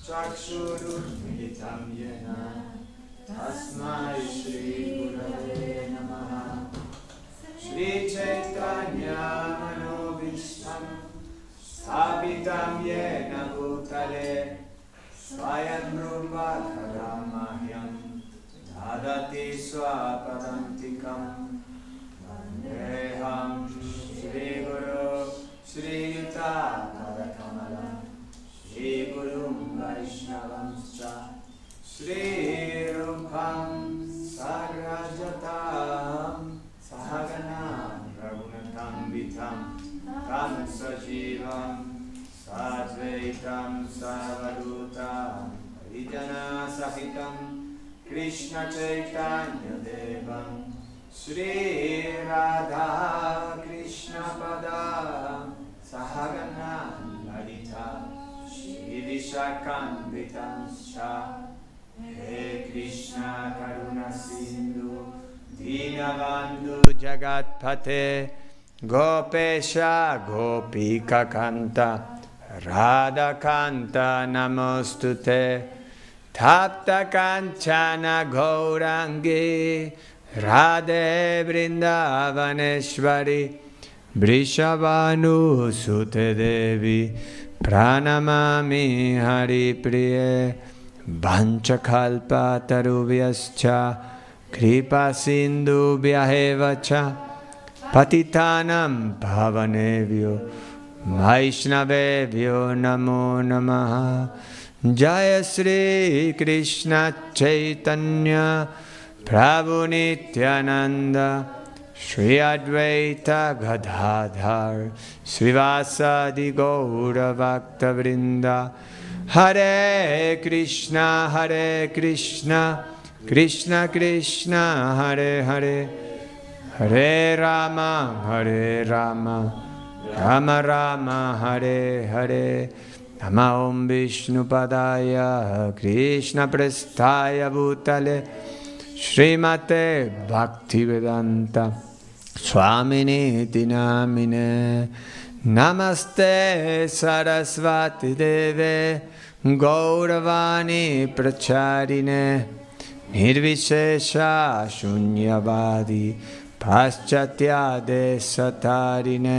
Chakshurunmilitam yena Tasmai Shri Gurave Namaha Shri Chaitanya Manobishtam Sthapitam yena Bhutale Swayam Rupa Kadamahyam Dadati Swapadantikam Vandeham Shri Guru Shri Yuta Padakamalam Shri Gurum Vaishnavamscha Shri Rupam Sagrajatam Sahaganam Raghunatam Vitam Tam Sajivam Sadvaitam Savadutam Parijana Sahitam Krishna Chaitanya Devam Shri Radha Krishna Padam Sahagana Lalita Shri Vishakam Sha He Krishna Karuna Sindhu Dinabandhu Jagatpate Gopesha Gopika Kanta Radha Kanta Namostute Tapta Kanchana Gaurangi Radhe Vrindavaneshwari Vrishabhanu Sute Devi Pranamami Hari Priye Vanchakalpa Tarubhyascha Kripa Sindhu Bhyahevacha Patitanam Pavanevyo Vaishnavevyo Namo Namaha Jaya Sri Krishna Chaitanya Prabhu Nityananda Shri Advaita Gadadhar Srivasadi Gaura Bhakta Vrinda Hare Krishna Krishna Krishna Hare Hare Hare Rama Rama Rama Hare Hare Nama Om Vishnu Padaya Krishna Prestaya Bhutale Srimate Bhaktivedanta Swamini Namine Namaste Sarasvati Deve Gauravani Pracharine Nirvishesha Shunyavadi Paschatya Desatarine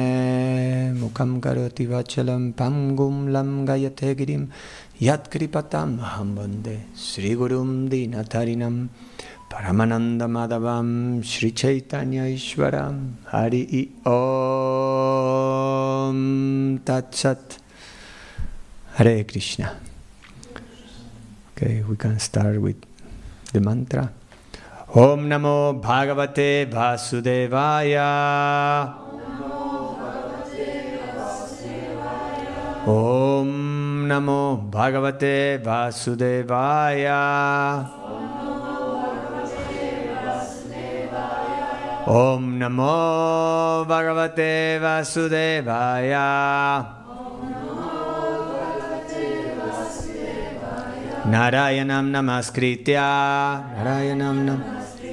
Mukham Karoti Vachalam Pangum Lam Gayate Girim Yat Kripatam Hambande Sri Gurum Dinatarinam Paramananda Madhavam Shri Chaitanya Ishwaram Hari Om Tat Sat Hare Krishna. Okay, we can start with the mantra. Om Namo Bhagavate Vasudevaya. Om Namo Bhagavate Vasudevaya. Om Namo Bhagavate Vasudevaya. Narayanam Namaskritya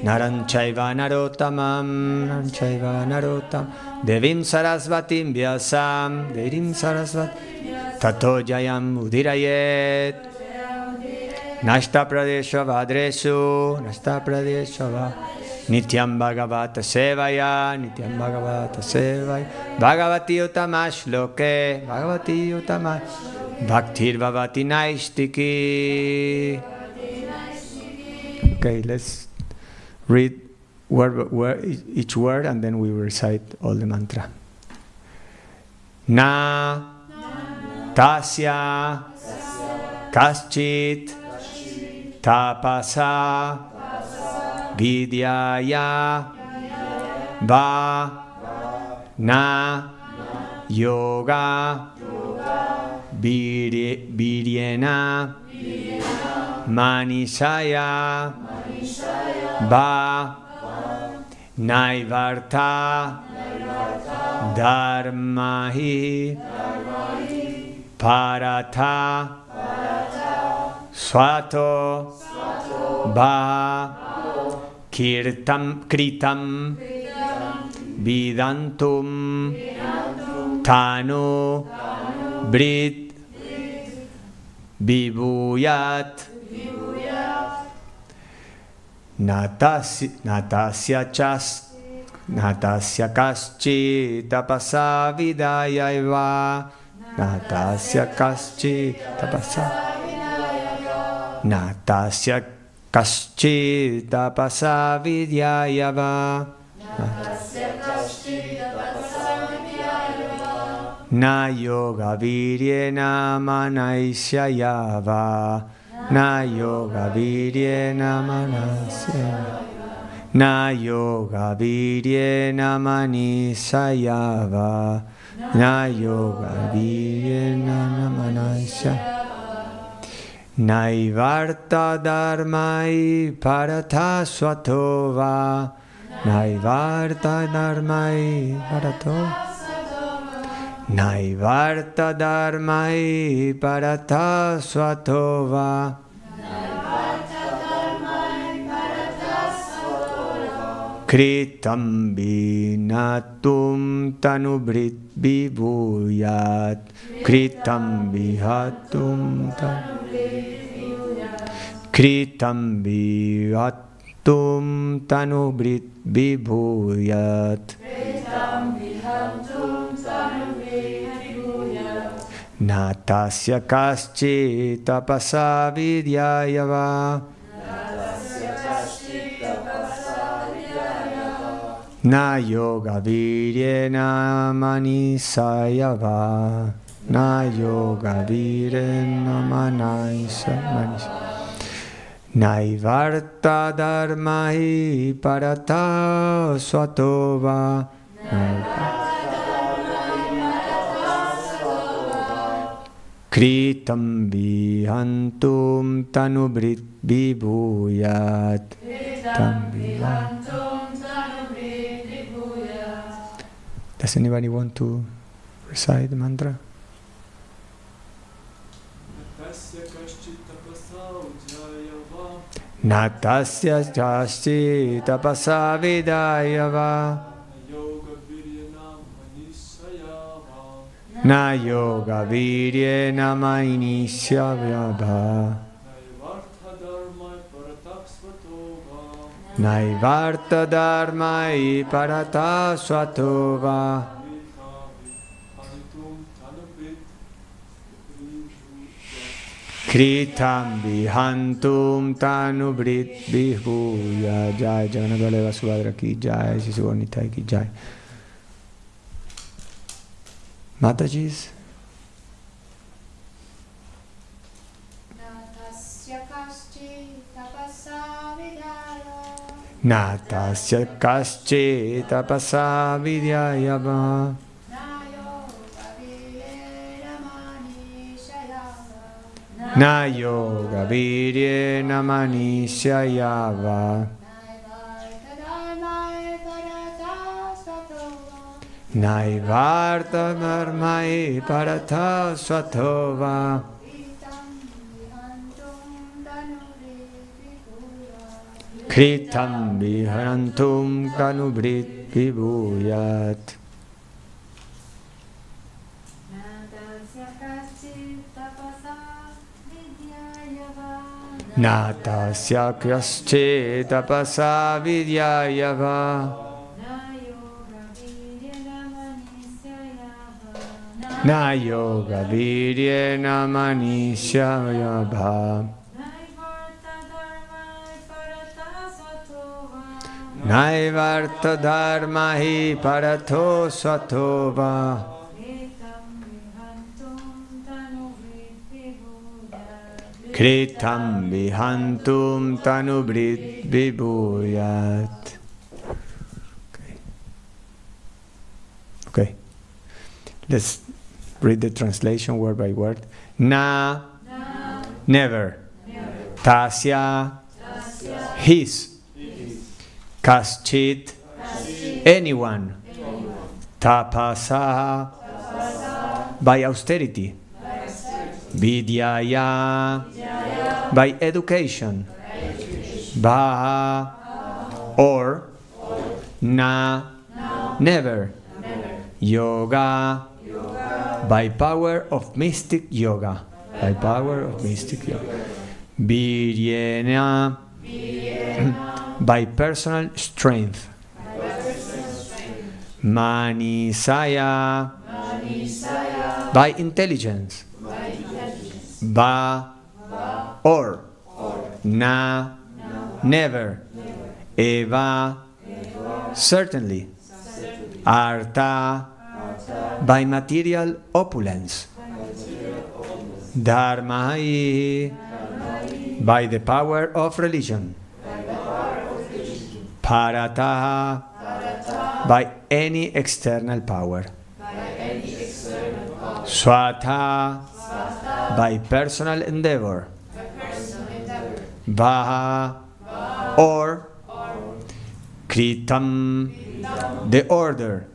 Naram Chaiva Narottamam Devim Sarasvatim Vyasam Tato Jayam Udirayet Nashta Pradesha Vadresu Nityam Bhagavata Sevaya Bhagavati Utamash Loke Bhaktir Bhavati Naistiki. Okay, let's read each word and then we will recite all the mantra. Na Tasya Kaschit Tapasa Vidyaya Va Na Yoga Viryena Manishaya Va Naivarta Dharmahi Paratha Swato Va Kritam Vidantum Tanu Brit vibhuyat. Natasya kaschi tapasa vidayaiva. Natasya kaschi tapasa. Natasya kaschi tapasa vidyayava. Na yoga viryena manaisyayava. Na yoga viryena manaisyayava. Na yoga viryena manisayava. Na yoga viryena manaisyayava. Naivarta dharmai paratha swatova. Naivarta dharmai paratha. Naivarta dharmai paratha swatova. Kritam vinatum tanubrit vibhuyat. Kritam vihatum Kritam vihatum tanubrit vibhuyat. Natasya kaschi tapasa vidyayava. Na yoga viryena manisayava. Na yoga viryena manisayava. Naivarta dharmahi paratha swatova. Kritam vihantum tanubrit vibhuyat. Does anybody want to recite the mantra? Natasya kaschi tapasa vidayava. Na yoga viryena manishyayava. Naivarta dharmai paratha swatova. Kritam vihantum tanubrit vibhuya. Jai Jagannath Subhadra ki jai, Sri Nitai ki jai. Mataji's. Natasya kaschi tapasa vidyayava. Na yoga viryena manishyayava. Naivarta dharmai paratha swatova. Kritam viharantum kanubrit vibhuyat. Natasya kaschi tapasa vidyayava. Na yoga viryena manishyayava. Naivarta dharmahi paratho swatova. Kritam vihantum tanubrit vibhuyat. Okay. Let's read the translation word by word. Na, never. Tasya, his. Kaschit, anyone. Tapasa, by austerity. Vidyaya, by education. Va, or. Na, never. Yoga, by power of mystic yoga. by power of mystic yoga. Viryena, by personal strength. Manisaya, by intelligence. Ba, or. Na, never. Eva, certainly. Artha, by material opulence. Dharmai, by the power of religion. Parata, by any external power. Swata, by personal endeavor. Vaha, or. Kritam, the order.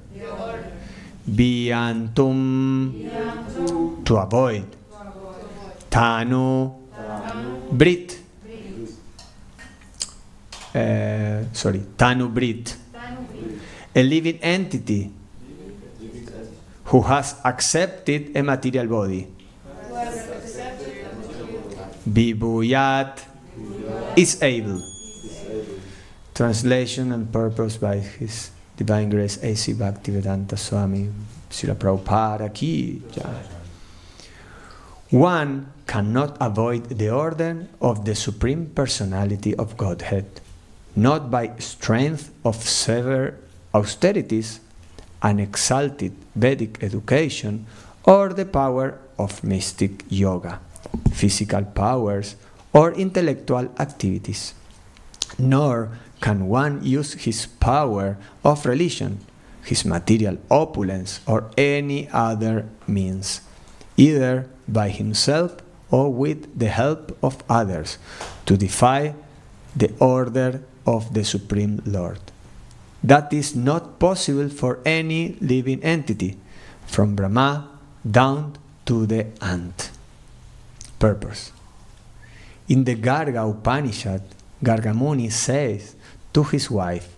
Vyantum, to avoid. Tanu, breathe. Tanu breathe. A living entity who has accepted a material body. Vibhuyat, is able. Translation and purpose by His Divine Grace A.C. Bhaktivedanta Swami Srila Prabhupada Ki Jai. One cannot avoid the order of the Supreme Personality of Godhead, not by strength of severe austerities, an exalted Vedic education, or the power of mystic yoga, physical powers, or intellectual activities. Nor can one use his power of religion, his material opulence, or any other means, either by himself or with the help of others, to defy the order of the Supreme Lord. That is not possible for any living entity, from Brahma down to the ant. Purpose. In the Garga Upanishad, Gargamuni says to his wife,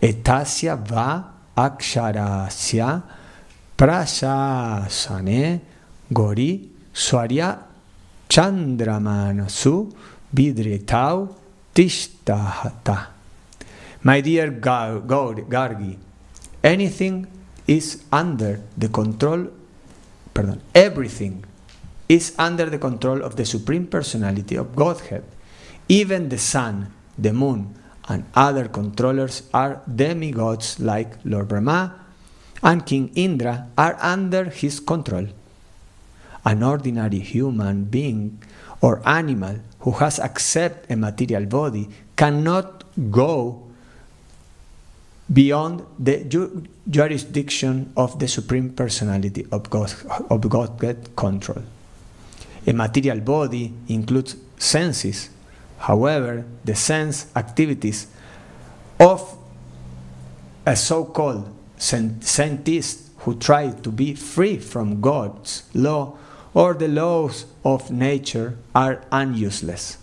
Etasya va aksharasya prashasane gori swarya chandramanasu vidritau tishtahata. My dear Gargi, everything is under the control of the Supreme Personality of Godhead. Even the sun, the moon, and other controllers are demigods like Lord Brahma and King Indra are under his control. An ordinary human being or animal who has accepted a material body cannot go beyond the jurisdiction of the Supreme Personality of Godhead control. A material body includes senses. However, the sense activities of a so-called scientist who try to be free from God's law or the laws of nature are useless.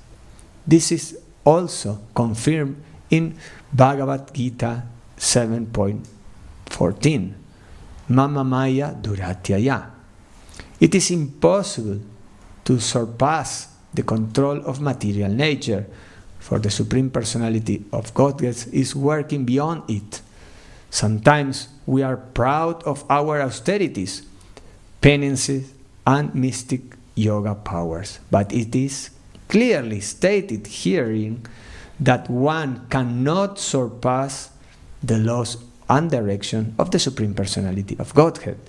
This is also confirmed in Bhagavad Gita 7.14. Mama Maya Duratyaya. It is impossible to surpass the control of material nature, for the Supreme Personality of Godhead is working beyond it. Sometimes we are proud of our austerities, penances, and mystic yoga powers, but it is clearly stated herein that one cannot surpass the laws and direction of the Supreme Personality of Godhead,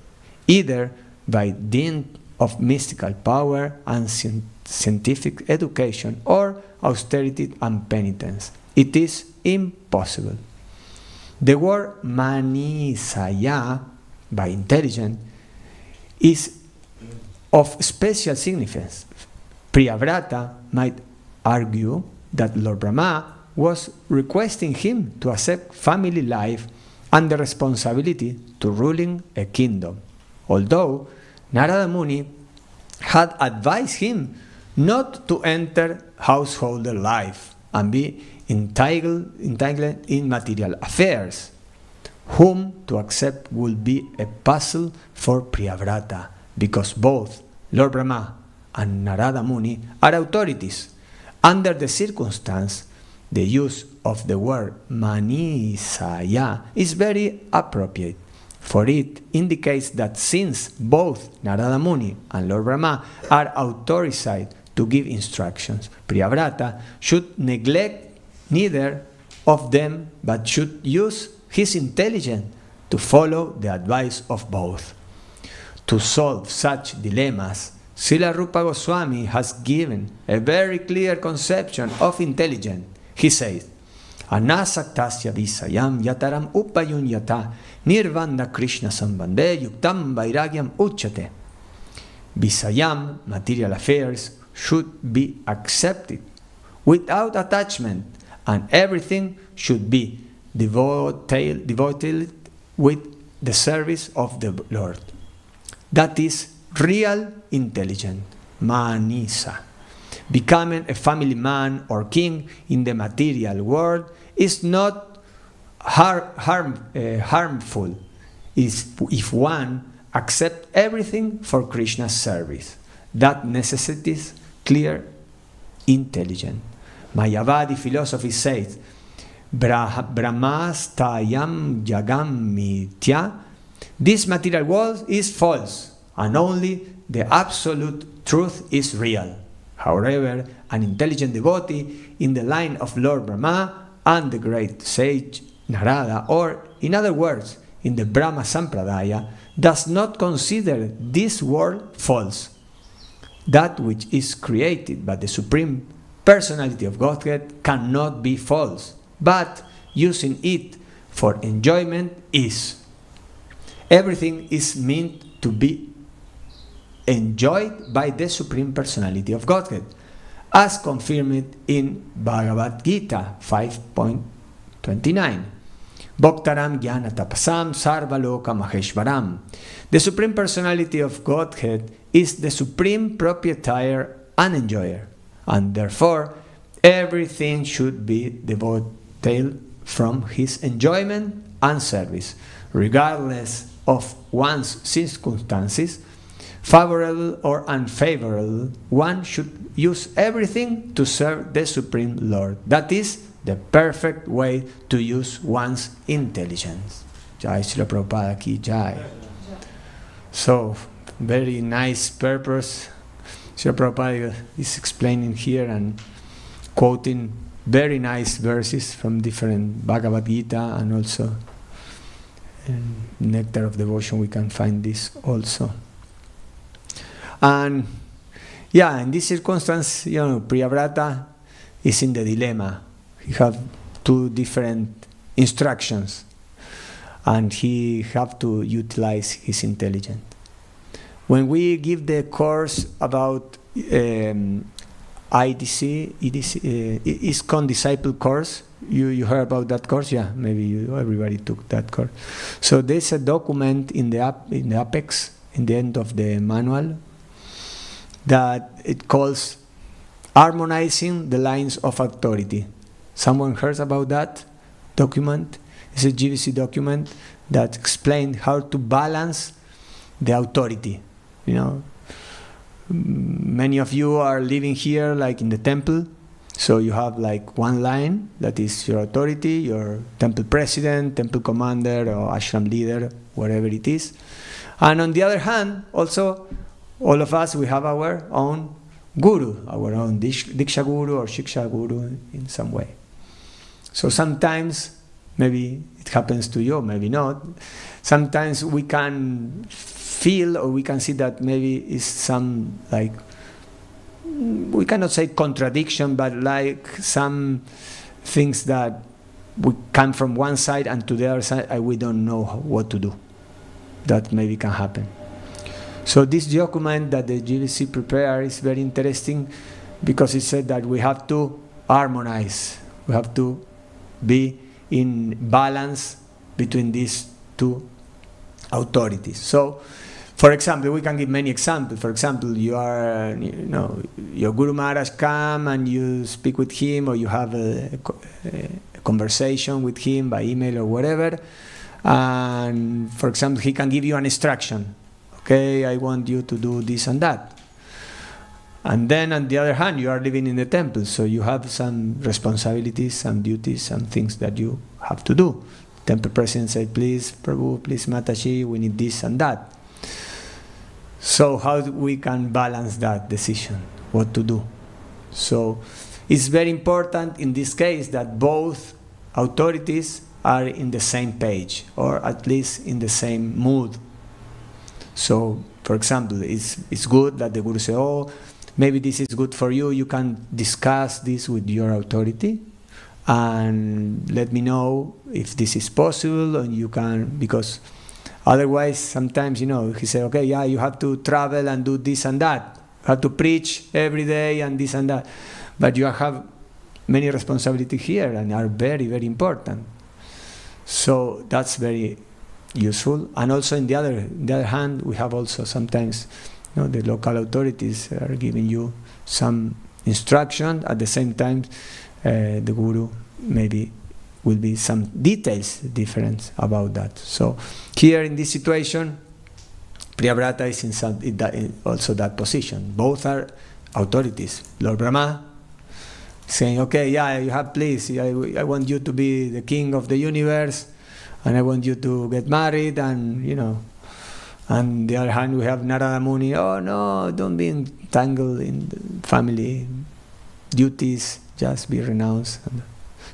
either by dint of mystical power and scientific education or austerity and penitence. It is impossible. The word manisaya, by intelligence, is of special significance. Priyavrata might argue that Lord Brahma was requesting him to accept family life and the responsibility to ruling a kingdom, although Narada Muni had advised him not to enter householder life and be entangled in material affairs. Whom to accept would be a puzzle for Priyavrata, because both Lord Brahma and Narada Muni are authorities. Under the circumstance, the use of the word Manisaya is very appropriate, for it indicates that since both Narada Muni and Lord Brahma are authorized to give instructions, Priyavrata should neglect neither of them but should use his intelligence to follow the advice of both. To solve such dilemmas, Srila Rupa Goswami has given a very clear conception of intelligence. He says, Anasaktasya visayam yataram upayun yata nirvanda Krishna sambandhe yuktam vairagyam uchate. Visayam, material affairs, should be accepted without attachment, and everything should be devoted with the service of the Lord. That is real intelligence, manisa. Becoming a family man or king in the material world is not harmful if one accepts everything for Krishna's service. That necessitates clear intelligence. Mayavadi philosophy says, Brahmastayam yagam mitya. This material world is false, and only the absolute truth is real. However, an intelligent devotee in the line of Lord Brahma and the great sage Narada, or in other words, in the Brahma Sampradaya, does not consider this world false. That which is created by the Supreme Personality of Godhead cannot be false, but using it for enjoyment is. Everything is meant to be enjoyed by the Supreme Personality of Godhead, as confirmed in Bhagavad Gita 5.29. Bhaktaram Jnana Tapasam Sarvaloka Maheshwaram. The Supreme Personality of Godhead is the supreme proprietor and enjoyer, and therefore everything should be devoted from his enjoyment and service, regardless of one's circumstances, favorable or unfavorable. One should use everything to serve the Supreme Lord. That is the perfect way to use one's intelligence. Jai Srila Prabhupada ki Jai. So, very nice purpose. Srila Prabhupada is explaining here and quoting very nice verses from different Bhagavad Gita, and also in Nectar of Devotion we can find this also. And yeah, in this circumstance, Priyavrata is in the dilemma. He have two different instructions, and he have to utilize his intelligence. When we give the course about IDC, ISKCON Disciple course, you heard about that course? Yeah, maybe everybody took that course. So there's a document in the apex, in the end of the manual, that it calls Harmonizing the Lines of Authority. Someone heard about that document? It's a GBC document that explains how to balance the authority. Many of you are living here like in the temple, so you have like one line that is your authority, your temple president, temple commander, or ashram leader, whatever it is. And on the other hand, also, all of us, we have our own guru, our own Diksha guru or Shiksha guru in some way. So sometimes, maybe it happens to you, maybe not. Sometimes we can feel or we can see that maybe it's some, like, we cannot say contradiction, but like some things that we come from one side and to the other side, we don't know what to do. That maybe can happen. So this document that the GBC prepared is very interesting, because it said that we have to harmonize. We have to be in balance between these two authorities. So, for example, we can give many examples. For example, you are, your Guru Maharaj come and you speak with him, or you have a conversation with him by email or whatever. And, for example, he can give you an instruction. Okay, I want you to do this and that. And then on the other hand, you are living in the temple, so you have some responsibilities, some duties, some things that you have to do. Temple president said, please, Prabhu, please, Mataji, we need this and that. So how we can balance that decision, what to do? So it's very important in this case that both authorities are in the same page, or at least in the same mood. So, for example, it's good that the Guru says, oh, maybe this is good for you, you can discuss this with your authority and let me know if this is possible, and you can, because otherwise sometimes, you know, he said, okay, yeah, you have to travel and do this and that, you have to preach every day and this and that, but you have many responsibilities here and are very, very important. So that's very useful. And also on the other hand, we have also sometimes, you know, the local authorities are giving you some instruction. At the same time, the Guru maybe will be some details different about that. So here in this situation, Priyavrata is in also that position. Both are authorities. Lord Brahma saying, okay, yeah, you have, please, I want you to be the king of the universe, and I want you to get married, and, you know. On the other hand, we have Narada Muni, oh no, don't be entangled in the family duties, just be renounced.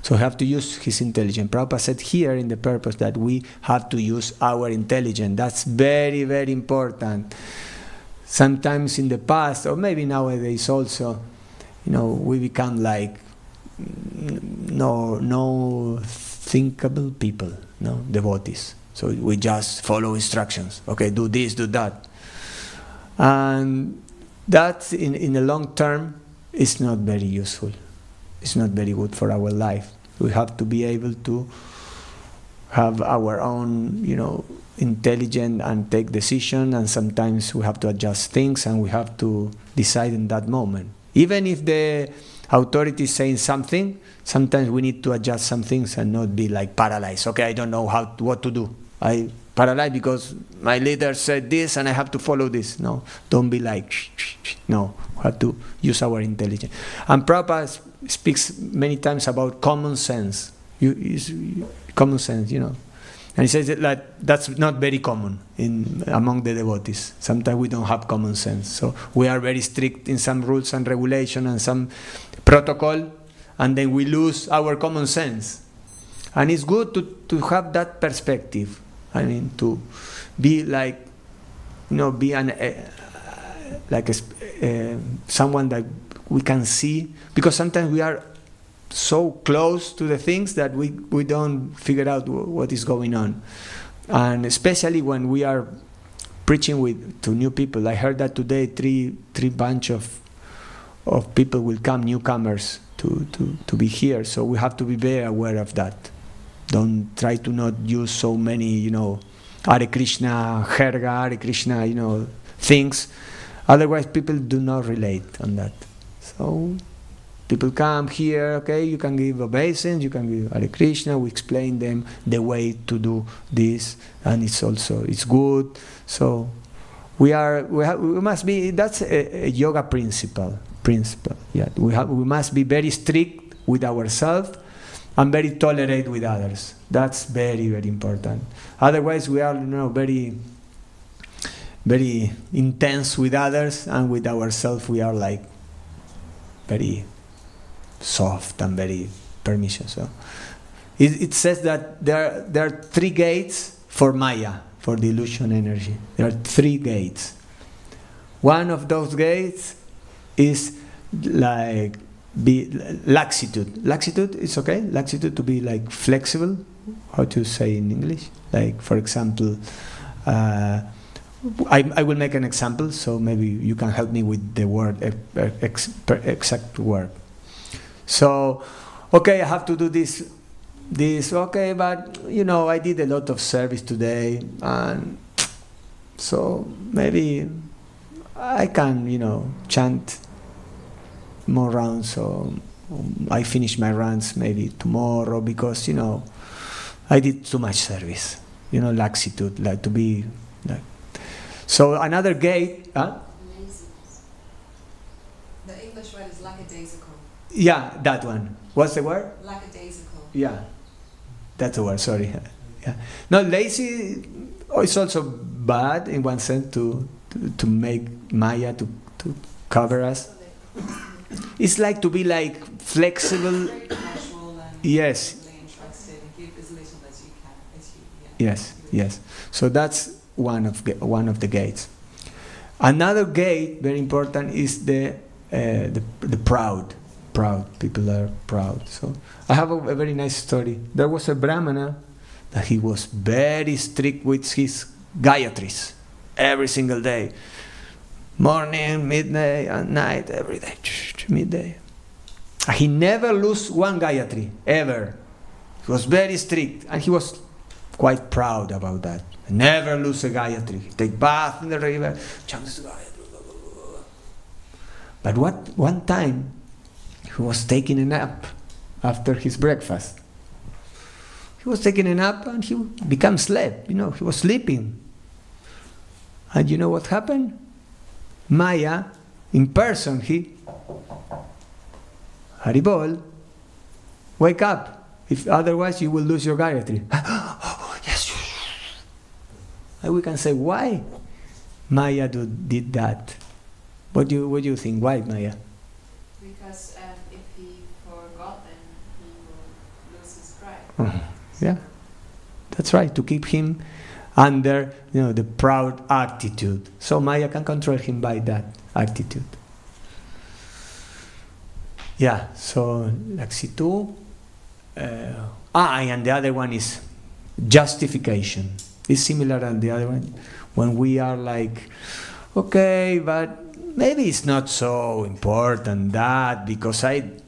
So we have to use his intelligence. Prabhupada said here in the purpose that we have to use our intelligence. That's very, very important. Sometimes in the past, or maybe nowadays also, you know, we become like no thinkable people, no devotees. So we just follow instructions. Okay, do this, do that. And that in the long term is not very useful. It's not very good for our life. We have to be able to have our own, you know, intelligent and take decision, and sometimes we have to adjust things and we have to decide in that moment. Even if the authority is saying something, sometimes we need to adjust some things and not be like paralyzed. Okay, I don't know what to do. I paralyzed because my leader said this and I have to follow this. No, don't be like, no, we have to use our intelligence. And Prabhupada speaks many times about common sense. Common sense, you know. And he says that that's not very common among the devotees. Sometimes we don't have common sense. So we are very strict in some rules and regulation and some protocol, and then we lose our common sense. And it's good to have that perspective. I mean, to be like, you know, be someone that we can see, because sometimes we are so close to the things that we don't figure out what is going on. And especially when we are preaching to new people. I heard that today three bunch of people will come, newcomers, to be here. So we have to be very aware of that. Don't try to not use so many, you know, Hare Krishna, Herga, Hare Krishna, you know, things. Otherwise people do not relate on that. So people come here, okay, you can give obeisance, you can give Hare Krishna, we explain them the way to do this, and it's good. So we must be, that's a yoga principle. Yeah, we must be very strict with ourselves and very tolerant with others. That's very, very important. Otherwise we are, you know, very, very intense with others, and with ourselves we are like very soft and very permission. So it says that there are 3 gates for Maya, for the illusion energy. There are 3 gates. One of those gates is like laxitude. Laxitude is okay. Laxitude, to be like flexible. How to say in English? Like, for example, I will make an example, so maybe you can help me with the word, exact word. So, okay, I have to do this, okay, but, you know, I did a lot of service today, and so maybe I can, you know, chant more rounds, so I finish my runs maybe tomorrow, because, you know, I did too much service, you know, laxitude, like to be like. So another gate, huh? Lackadaisical. Yeah, that one. What's the word? Lackadaisical. Yeah, that's the word, sorry. Yeah. No, lazy is also bad in one sense to make Maya to cover us. It's like to be like flexible. Very casual and Yes. really interested and give as little as you can. As you, Yes, yes. So that's one of the gates. Another gate, very important, is the proud. Proud people are proud. So I have a very nice story. There was a Brahmana that he was very strict with his Gayatris every single day, morning, midday, and night, every day, midday. He never lose one Gayatri ever. He was very strict, and he was quite proud about that. Never lose a Gayatri. Take bath in the river, chants Gayatri. But one time, he was taking a nap after his breakfast. He was taking a nap and he became sleep. He was sleeping. And you know what happened? Maya, in person, Haribol, wake up. If otherwise you will lose your Gayatri. Oh, yes. And we can say, why Maya did that? What do you think? Why, Maya? Because if he forgot, then he will lose his pride. Yeah, that's right. To keep him under, the proud attitude. So Maya can control him by that attitude. Yeah. So laxitud. And the other one is justification. It's similar to the other one. When we are like, okay, but maybe it's not so important that because I've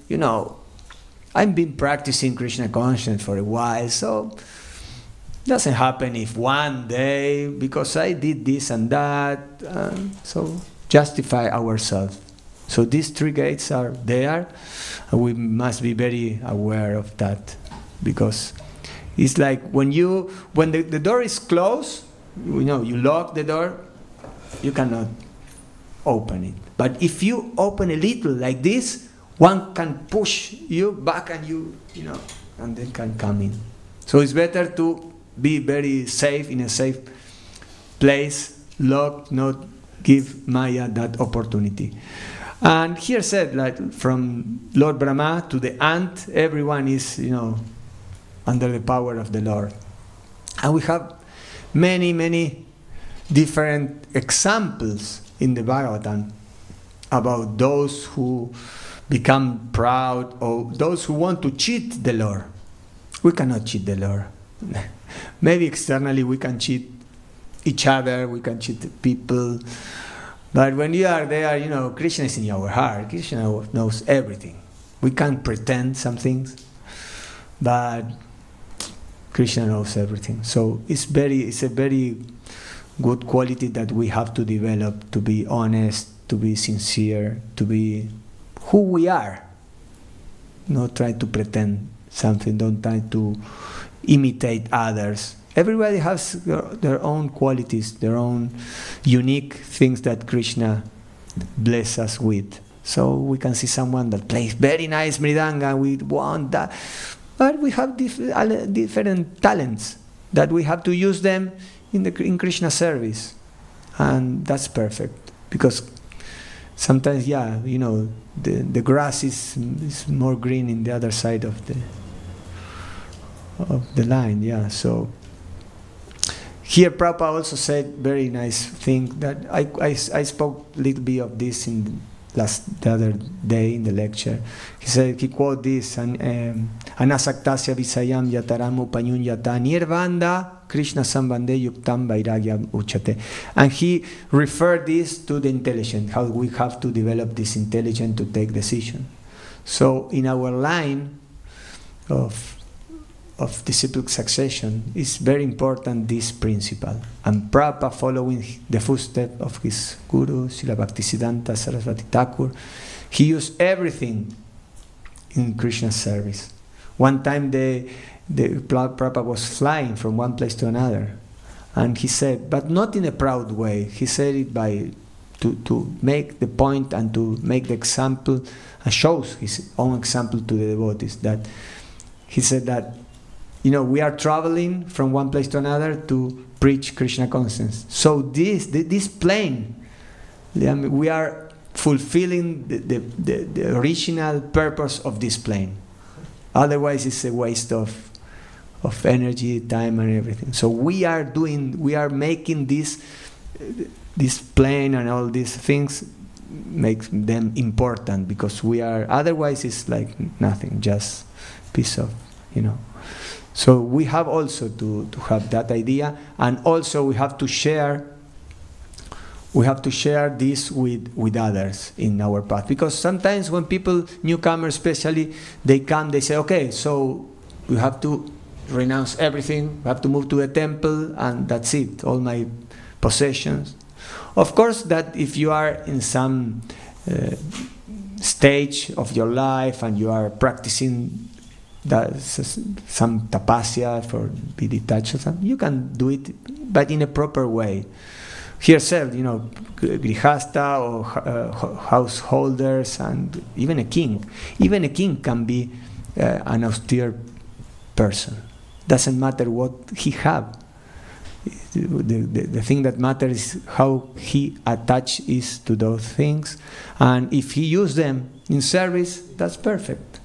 been practicing Krishna consciousness for a while, so it doesn't happen if one day because I did this and that. So justify ourselves. So these three gates are there, and we must be very aware of that, because it's like when the door is closed, you lock the door, you cannot open it. But if you open a little like this, one can push you back and and then can come in. So it's better to be very safe, in a safe place, lock, not give Maya that opportunity. And here said, like from Lord Brahma to the ant, everyone is, under the power of the Lord. And we have many, many different examples in the Bhagavatam about those who become proud or those who want to cheat the Lord. We cannot cheat the Lord. Maybe externally we can cheat each other, we can cheat people. But when you are there, Krishna is in our heart. Krishna knows everything. We can't pretend some things, but Krishna knows everything. So it's a very good quality that we have to develop, to be honest, to be sincere, to be who we are. Not try to pretend something, don't try to imitate others. Everybody has their own qualities, their own unique things that Krishna bless us with. So we can see someone that plays very nice mridanga, we want that. But we have different talents that we have to use them in Krishna service. And that's perfect. Because sometimes, the grass is more green in the other side of the line, So here Prabhupada also said very nice thing that I spoke a little bit of this the other day in the lecture. He quoted this, Anasaktasya visayam yataram upanyun yata nirvanda Krishna sambande yuktam vairagyam uchate. And he referred this to the intelligence, how we have to develop this intelligence to take decision. So in our line of disciplic succession, is very important this principle. And Prabhupada, following the footsteps of his guru, Srila Bhaktisiddhanta Saraswati Thakur, he used everything in Krishna's service. One time the Prabhupada was flying from one place to another, and he said, but not in a proud way, he said it by to make the point and to make the example, and shows his own example to the devotees. That he said that, we are traveling from one place to another to preach Krishna consciousness. So this plane, we are fulfilling the original purpose of this plane. Otherwise, it's a waste of energy, time, and everything. So we are making this plane and all these things, makes them important, because we are, otherwise it's like nothing, just piece of, So we have also to have that idea, and also we have to share this with others in our path. Because sometimes when people, newcomers especially, they come, they say, okay, so we have to renounce everything, we have to move to a temple, and that's it, all my possessions. Of course, that if you are in some stage of your life and you are practicing some tapasya for be detached or something, you can do it, but in a proper way. Yourself, grihasta or householders, and even a king. Even a king can be an austere person. Doesn't matter what he have. The thing that matters is how he attached is to those things, and if he used them in service, that's perfect.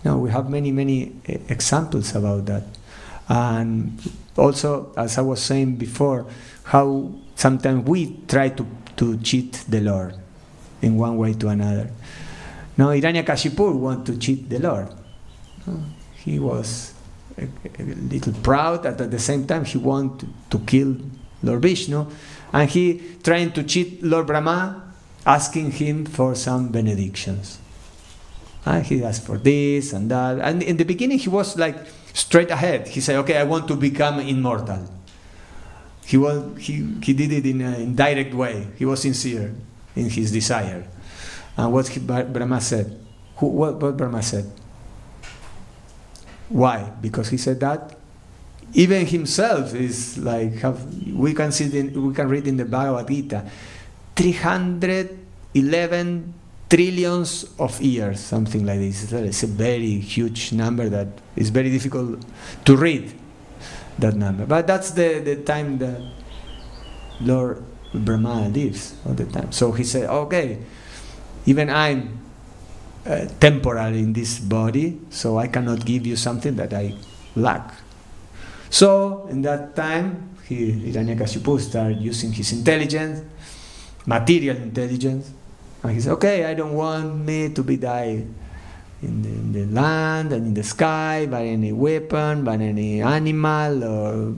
We have many examples about that. And also, as I was saying before, how sometimes we try to cheat the Lord in one way to another. Now, Hiranyakashipu wanted to cheat the Lord. He was a little proud, and at the same time he wanted to kill Lord Vishnu, and he trying to cheat Lord Brahma, asking him for some benedictions. He asked for this and that, and in the beginning he was like straight ahead. He said, okay, I want to become immortal. He did it in an indirect way. He was sincere in his desire. And what Brahma said? What Brahma said? Why? Because he said that even himself is like, we can read in the Bhagavad Gita, 311 trillions of years, something like this. It's a very huge number that is very difficult to read, that number. But that's the time that Lord Brahma lives all the time. So he said, okay, even I'm temporal in this body, so I cannot give you something that I lack. So in that time, Hiranyakashipu started using his intelligence, material intelligence, and he said, okay, I don't want me to be die in the land and in the sky by any weapon, by any animal or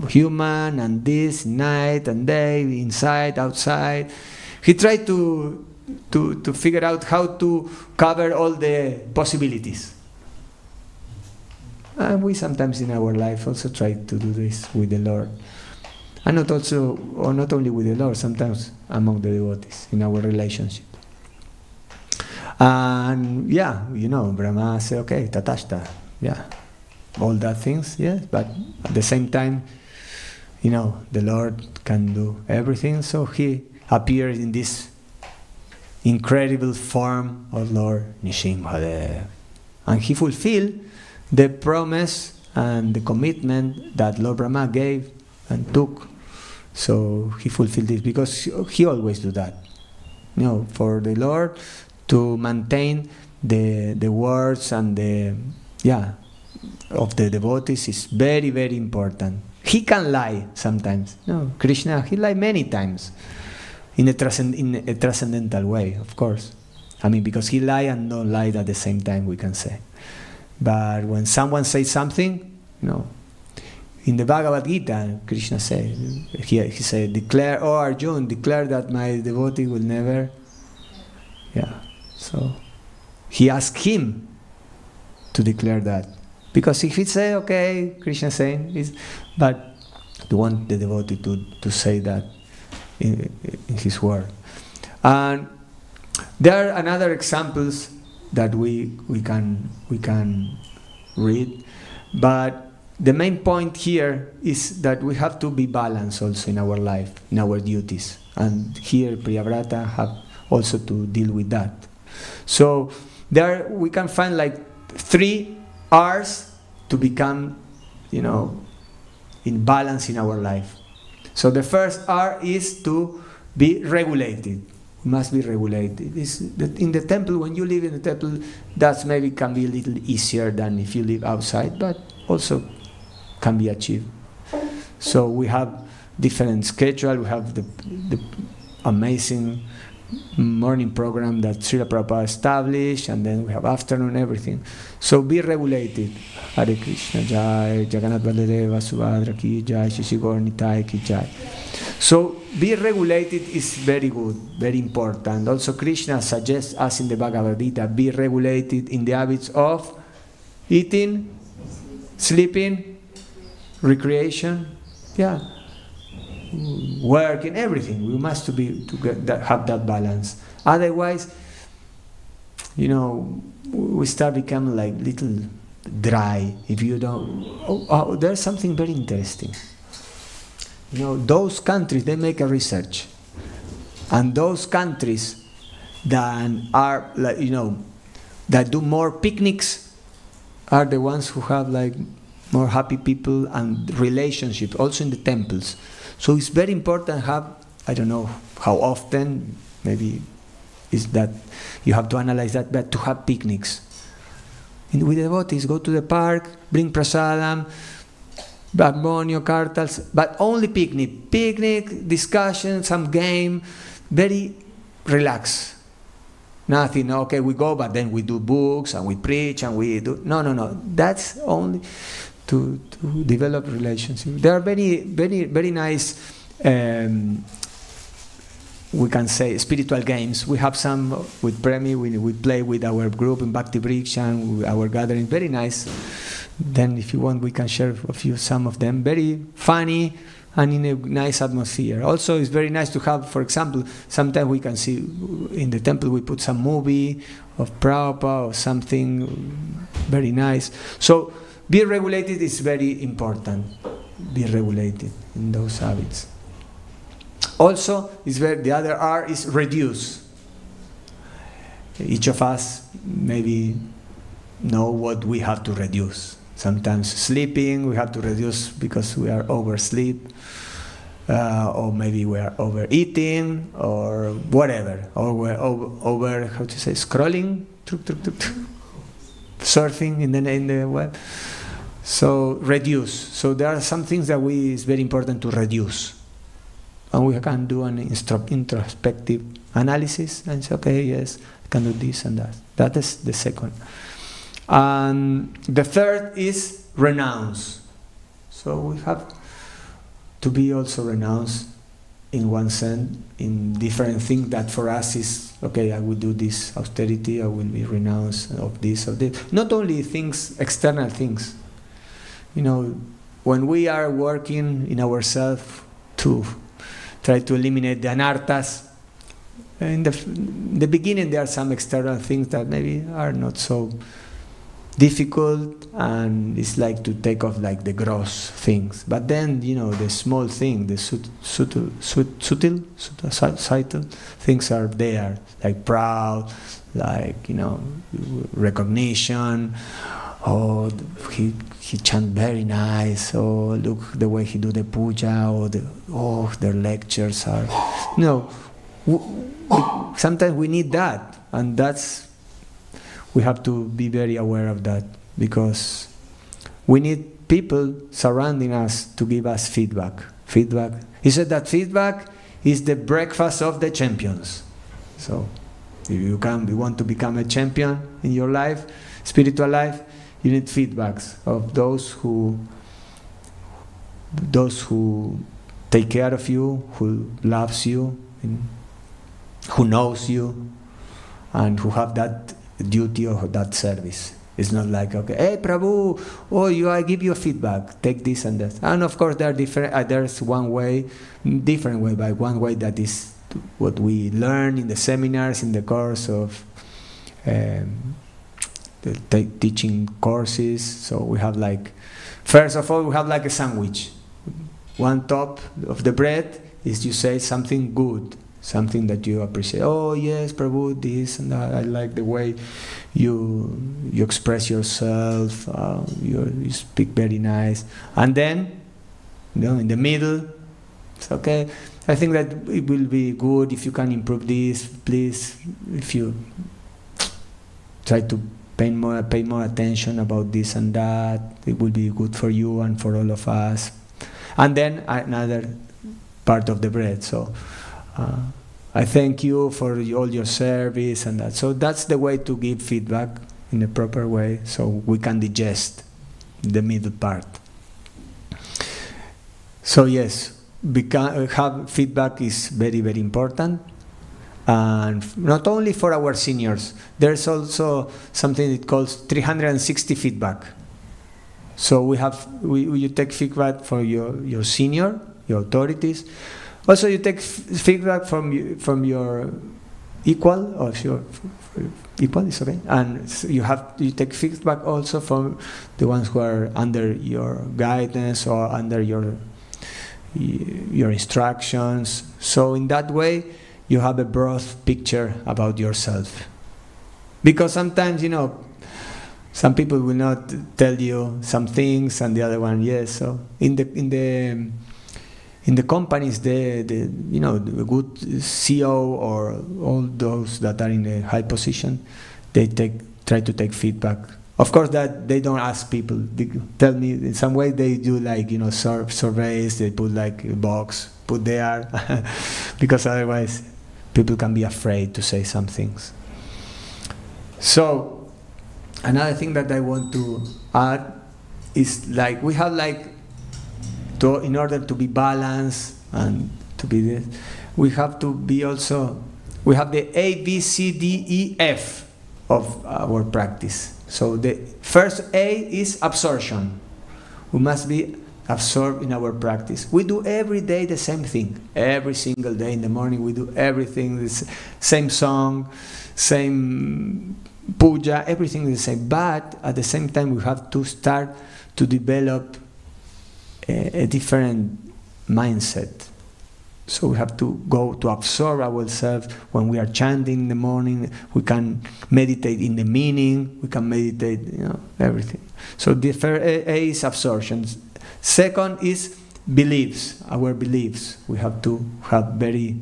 human, and this, night and day, inside, outside. He tried to figure out how to cover all the possibilities. And we sometimes in our life also try to do this with the Lord. And not only with the Lord, sometimes among the devotees in our relationship. And Brahma said, okay, tatashta, all that things, yes, but at the same time, the Lord can do everything, so he appeared in this incredible form of Lord Nrsimhadev. And he fulfilled the promise and the commitment that Lord Brahma gave and took. So he fulfilled this, because he always do that. For the Lord to maintain the words and of the devotees is very, very important. He can lie sometimes. Krishna, he lied many times in a transcendental way, of course. Because he lied and don't lie at the same time, we can say. But when someone says something, in the Bhagavad Gita, Krishna said, he said, declare, oh Arjuna, declare that my devotee will never. So he asked him to declare that. Because if he say, okay, Krishna saying, but to want the devotee to say that in his word. And there are another examples that we can read, but the main point here is that we have to be balanced also in our life, in our duties. And here Priyavrata have also to deal with that. So there we can find like 3 R's to become, in balance in our life. So the first R is to be regulated. We must be regulated. In the temple, when you live in the temple, that maybe can be a little easier than if you live outside, but also can be achieved. So we have different schedule. We have the amazing morning program that Srila Prabhupada established, and then we have afternoon, everything. So be regulated. Hare Krishna Jai, Jagannath Baladeva Subhadra Ki Jai, Shishigor Nitai Ki Jai. So be regulated is very good, very important. Also Krishna suggests us in the Bhagavad Gita, be regulated in the habits of eating, sleeping, recreation, work, and everything. We must have that balance. Otherwise, we start becoming like little dry if you don't. There's something very interesting. Those countries, they make a research, and those countries that are like, that do more picnics are the ones who have like more happy people and relationships also in the temples. So it's very important to have, I don't know how often, maybe is that you have to analyze that, but to have picnics. And with devotees, go to the park, bring prasadam, Bhagmonio, kartals, but only picnic. Picnic, discussion, some game, very relaxed. Nothing, okay, we go, but then we do books and we preach and we do. No. That's only to develop relationships. There are very, very, very nice, we can say, spiritual games. We have some with Premi, we play with our group in Bhakti Vriksha, our gathering, very nice. Then if you want, we can share some of them. Very funny and in a nice atmosphere. Also, it's very nice to have, for example, sometimes we can see in the temple we put some movie of Prabhupada or something very nice. So, be regulated is very important. Be regulated in those habits. Also, the other R is reduce. Each of us maybe know what we have to reduce. Sometimes sleeping, we have to reduce because we are oversleep, or maybe we are overeating, or whatever, or we're over scrolling, surfing in the web. So reduce. So there are some things that it's very important to reduce, and we can do an introspective analysis and say, okay, yes, I can do this and that. That is the second. And the third is renounce. So we have to be also renounced in one sense, in different things that for us is, okay, I will do this austerity, I will be renounced of this. Not only things, external things. When we are working in ourselves to try to eliminate the anarthas, in the beginning there are some external things that maybe are not so difficult, and it's like to take off like the gross things. But then, the small thing, the subtle things are there, like proud, like, recognition. Oh, he chant very nice. Oh, look the way he do the puja. Or their lectures are. Sometimes we need that, and we have to be very aware of that, because we need people surrounding us to give us feedback. He said that feedback is the breakfast of the champions. So, if you want to become a champion in your life, spiritual life, you need feedbacks of those who take care of you, who loves you, who knows you, and who have that duty of that service. It's not like, okay, hey Prabhu, I give you a feedback, take this and that. And of course there are different. There's one way, different way, but one way that is what we learn in the seminars, in the course of the teaching courses. So we have like, first of all, we have like a sandwich. One top of the bread is you say something good, something that you appreciate. Oh yes, Prabhu, this and that. I like the way you express yourself. You speak very nice. And then, in the middle, it's okay. I think that it will be good if you can improve this, please. If you try to pay more attention about this and that, it will be good for you and for all of us. And then another part of the bread. So I thank you for all your service and that. So that's the way to give feedback in a proper way, so we can digest the middle part. So yes, have feedback is very, very important. And not only for our seniors, there's also something it calls 360 feedback. So you take feedback for your senior, your authorities. Also, you take feedback from your equal, or your equal is okay. And you take feedback also from the ones who are under your guidance or under your instructions. So in that way, you have a broad picture about yourself. Because sometimes, some people will not tell you some things, and the other one, yes. So in the companies, the good CEO or all those that are in a high position, they try to take feedback. Of course, that they don't ask people. They tell me in some way they do like surveys. They put like a box, put there, because otherwise people can be afraid to say some things. So another thing that I want to add is like we have like in order to be balanced and to be this, we have to be also, we have the A, B, C, D, E, F of our practice. So the first A is absorption. We must be absorbed in our practice. We do every day the same thing. Every single day in the morning we do everything, the same song, same puja, everything is the same. But at the same time we have to start to develop a different mindset. So we have to go to absorb ourselves. When we are chanting in the morning, we can meditate in the meaning, we can meditate, everything. So the first A is absorption. Second is beliefs, our beliefs. We have to have very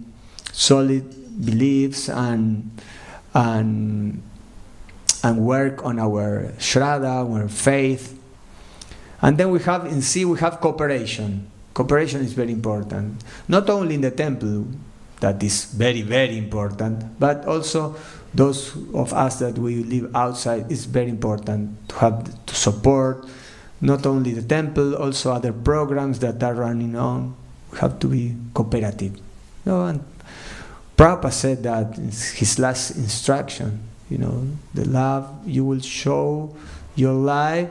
solid beliefs and work on our shraddha, our faith. And then we have, in C, we have cooperation. Cooperation is very important. Not only in the temple, that is very, very important, but also those of us that we live outside, it's very important to support not only the temple, also other programs that are running on. We have to be cooperative. And Prabhupada said that in his last instruction, the love, you will show your love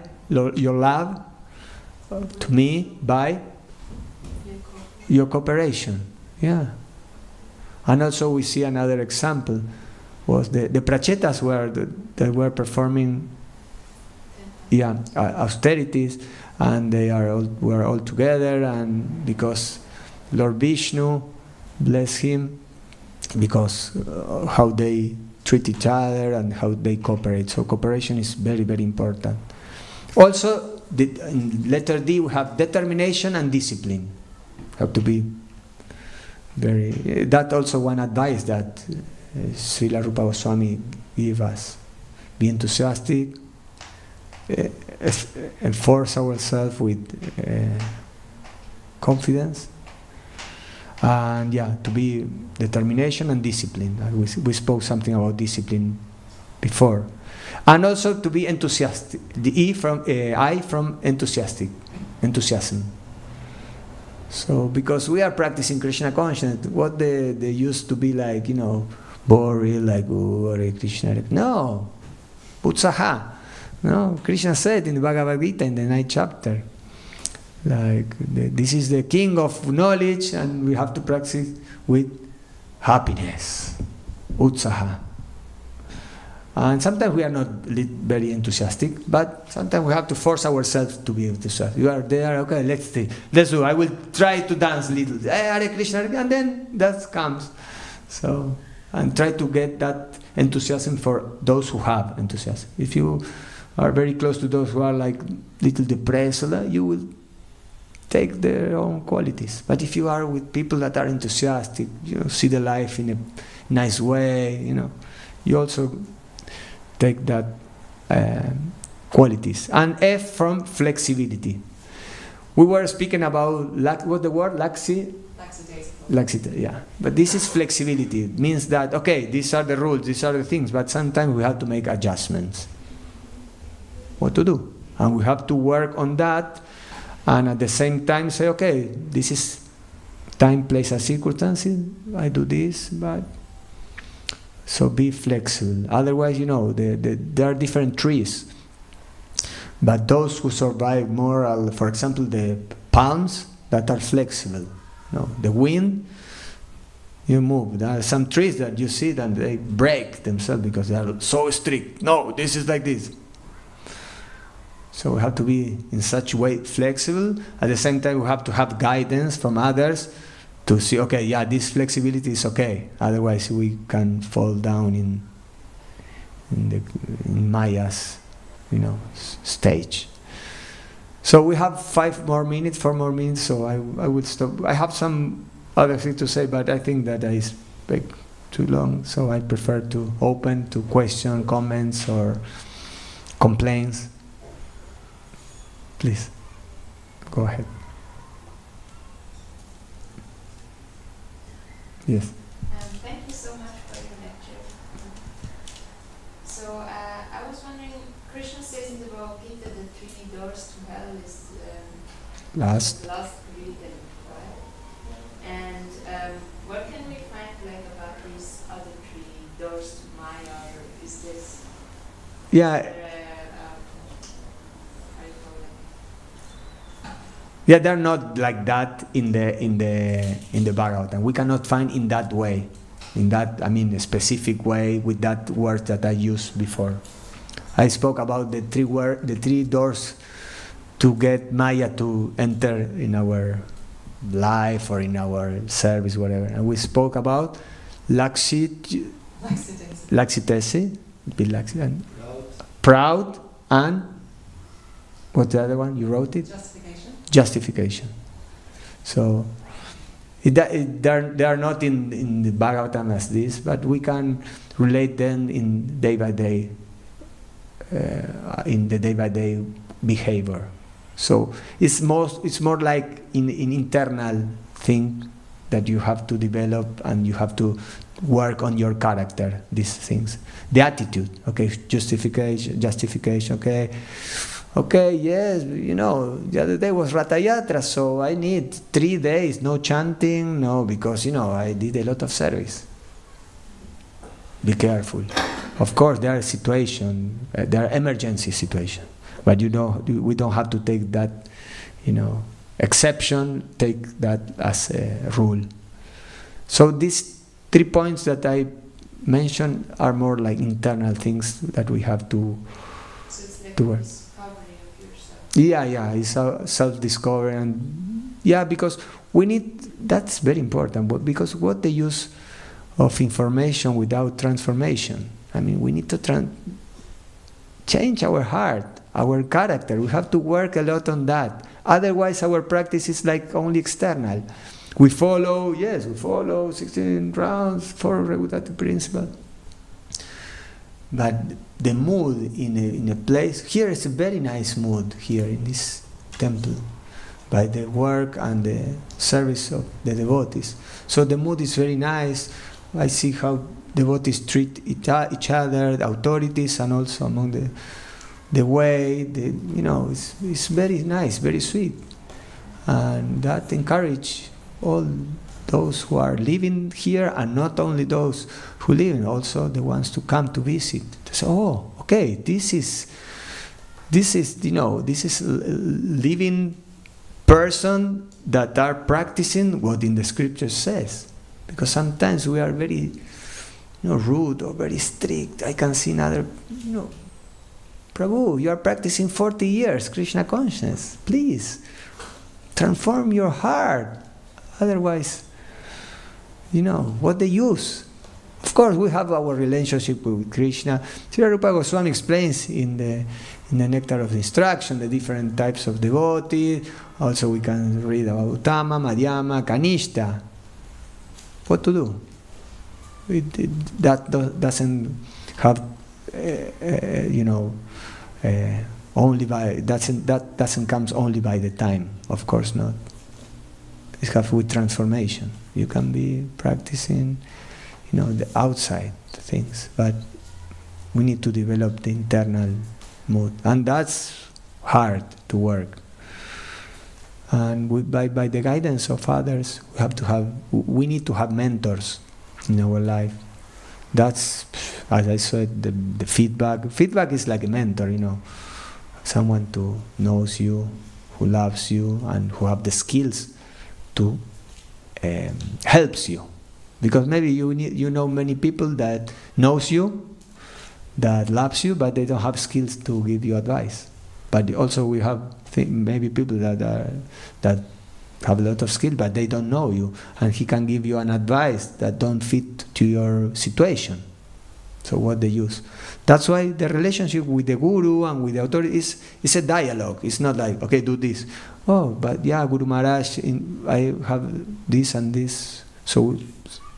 to me by your cooperation. Yeah. And also we see another example was the prachetas that were performing austerities, and they were all together, and because Lord Vishnu bless him, because how they treat each other and how they cooperate. So cooperation is very, very important. Also, in letter D, we have determination and discipline. Have to be very. That also one advice that Srila Rupa Goswami gave us: be enthusiastic, enforce ourselves with confidence, and to be determination and discipline. We spoke something about discipline before. And also to be enthusiastic. The I from enthusiasm. So because we are practicing Krishna consciousness, what they used to be like, boring, like Hare Krishna. No, utsaha. No, Krishna said in the Bhagavad Gita in the 9th chapter, like this is the king of knowledge, and we have to practice with happiness, utsaha. And sometimes we are not very enthusiastic, but sometimes we have to force ourselves to be enthusiastic. You are there, okay, let's do. I will try to dance a little, Hare Krishna, and then that comes. So, and try to get that enthusiasm for those who have enthusiasm. If you are very close to those who are like little depressed, you will take their own qualities. But if you are with people that are enthusiastic, see the life in a nice way, you also take that qualities. And F from flexibility. We were speaking about what's the word? Laxity, yeah. But this is flexibility. It means that okay, these are the rules, these are the things, but sometimes we have to make adjustments. What to do? And we have to work on that, and at the same time say, okay, this is time, place, and circumstances. I do this, but so be flexible. Otherwise, there are different trees. But those who survive more, for example, the palms that are flexible. The wind, you move. There are some trees that you see and they break themselves because they are so strict. No, this is like this. So we have to be in such a way flexible. At the same time, we have to have guidance from others to see, okay, yeah, this flexibility is okay. Otherwise, we can fall down in Maya's, stage. So we have 4 more minutes, so I would stop. I have some other things to say, but I think that I speak too long, so I prefer to open to question, comments, or complaints. Please, go ahead. Yes. Thank you so much for your lecture. So I was wondering, Krishna says in the Bhagavad Gita the 3 doors to hell is last written, right? And what can we find about these other 3 doors to Maya, or is this? Yeah. Yeah, they're not like that in the Bhagavatam. We cannot find in that way, a specific way with that word that I used before. I spoke about the 3 doors to get Maya to enter in our life or in our service, whatever. And we spoke about laxitesi, proud, and what's the other one? You wrote it? Justification. So they are not in the Bhagavatam as this, but we can relate them in day by day, in the day by day behavior. So it's more like in internal thing that you have to develop, and you have to work on your character. These things, the attitude. Okay, justification. Okay, yes, the other day was Ratha Yatra, so I need 3 days, no chanting, because, I did a lot of service. Be careful. Of course, there are situations, there are emergency situations, but we don't have to take that, exception, take that as a rule. So these 3 points that I mentioned are more like internal things that we have to work. Yeah, it's self-discovery, and because we need. That's very important. Because what the use of information without transformation? We need to change our heart, our character. We have to work a lot on that. Otherwise, our practice is like only external. We follow 16 rounds for regulative principle. But the mood in a place, here is a very nice mood here in this temple, by the work and the service of the devotees. So the mood is very nice. I see how devotees treat each other, the authorities, and also among the way, it's very nice, very sweet. And that encourages all those who are living here, and not only those who live, also the ones to come to visit. So, okay, this is living person that are practicing what in the scripture says. Because sometimes we are very rude or very strict. I can see another, Prabhu, you are practicing 40 years Krishna consciousness. Please, transform your heart. Otherwise, what the use? Of course, we have our relationship with Krishna. Srila Rupa Goswami explains in the Nectar of Instruction the different types of devotees. Also, we can read about Uttama, Madhyama, Kanishta. What to do? That doesn't have, only by that doesn't come only by the time. Of course not. It has with transformation. You can be practicing, the outside things, but we need to develop the internal mood, and that's hard to work. And by the guidance of others, we need to have mentors in our life. That's, as I said, the feedback. Feedback is like a mentor, someone who knows you, who loves you, and who have the skills to helps you. Because maybe you know many people that knows you, that loves you, but they don't have skills to give you advice. But also we have maybe people that have a lot of skill, but they don't know you, and he can give you an advice that don't fit to your situation. So what they use? That's why the relationship with the guru and with the authority is a dialogue. It's not like, okay, do this. Oh, but yeah, Guru Maharaj, I have this and this. So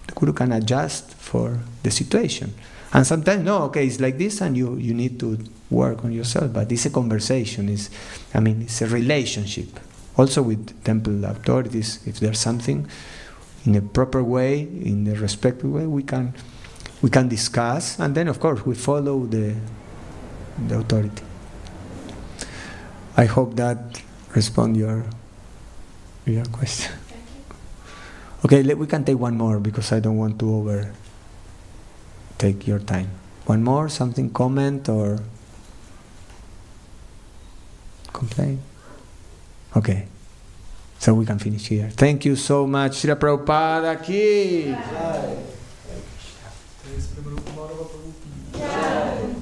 the guru can adjust for the situation. And sometimes, no, okay, it's like this, and you need to work on yourself. But it's a conversation. It's a relationship. Also with temple authorities, if there's something in a proper way, in a respectful way, we can discuss, and then of course we follow the authority. I hope that respond your question. Okay, we can take one more because I don't want to take your time. One more, something, comment or complain? Okay, so we can finish here. Thank you so much. Srila Prabhupada ki jai. Premarupa Madhava Dasa.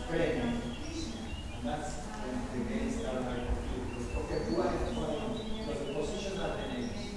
training. And that's when the games start like confused. Okay, who are you? Because the position are the names.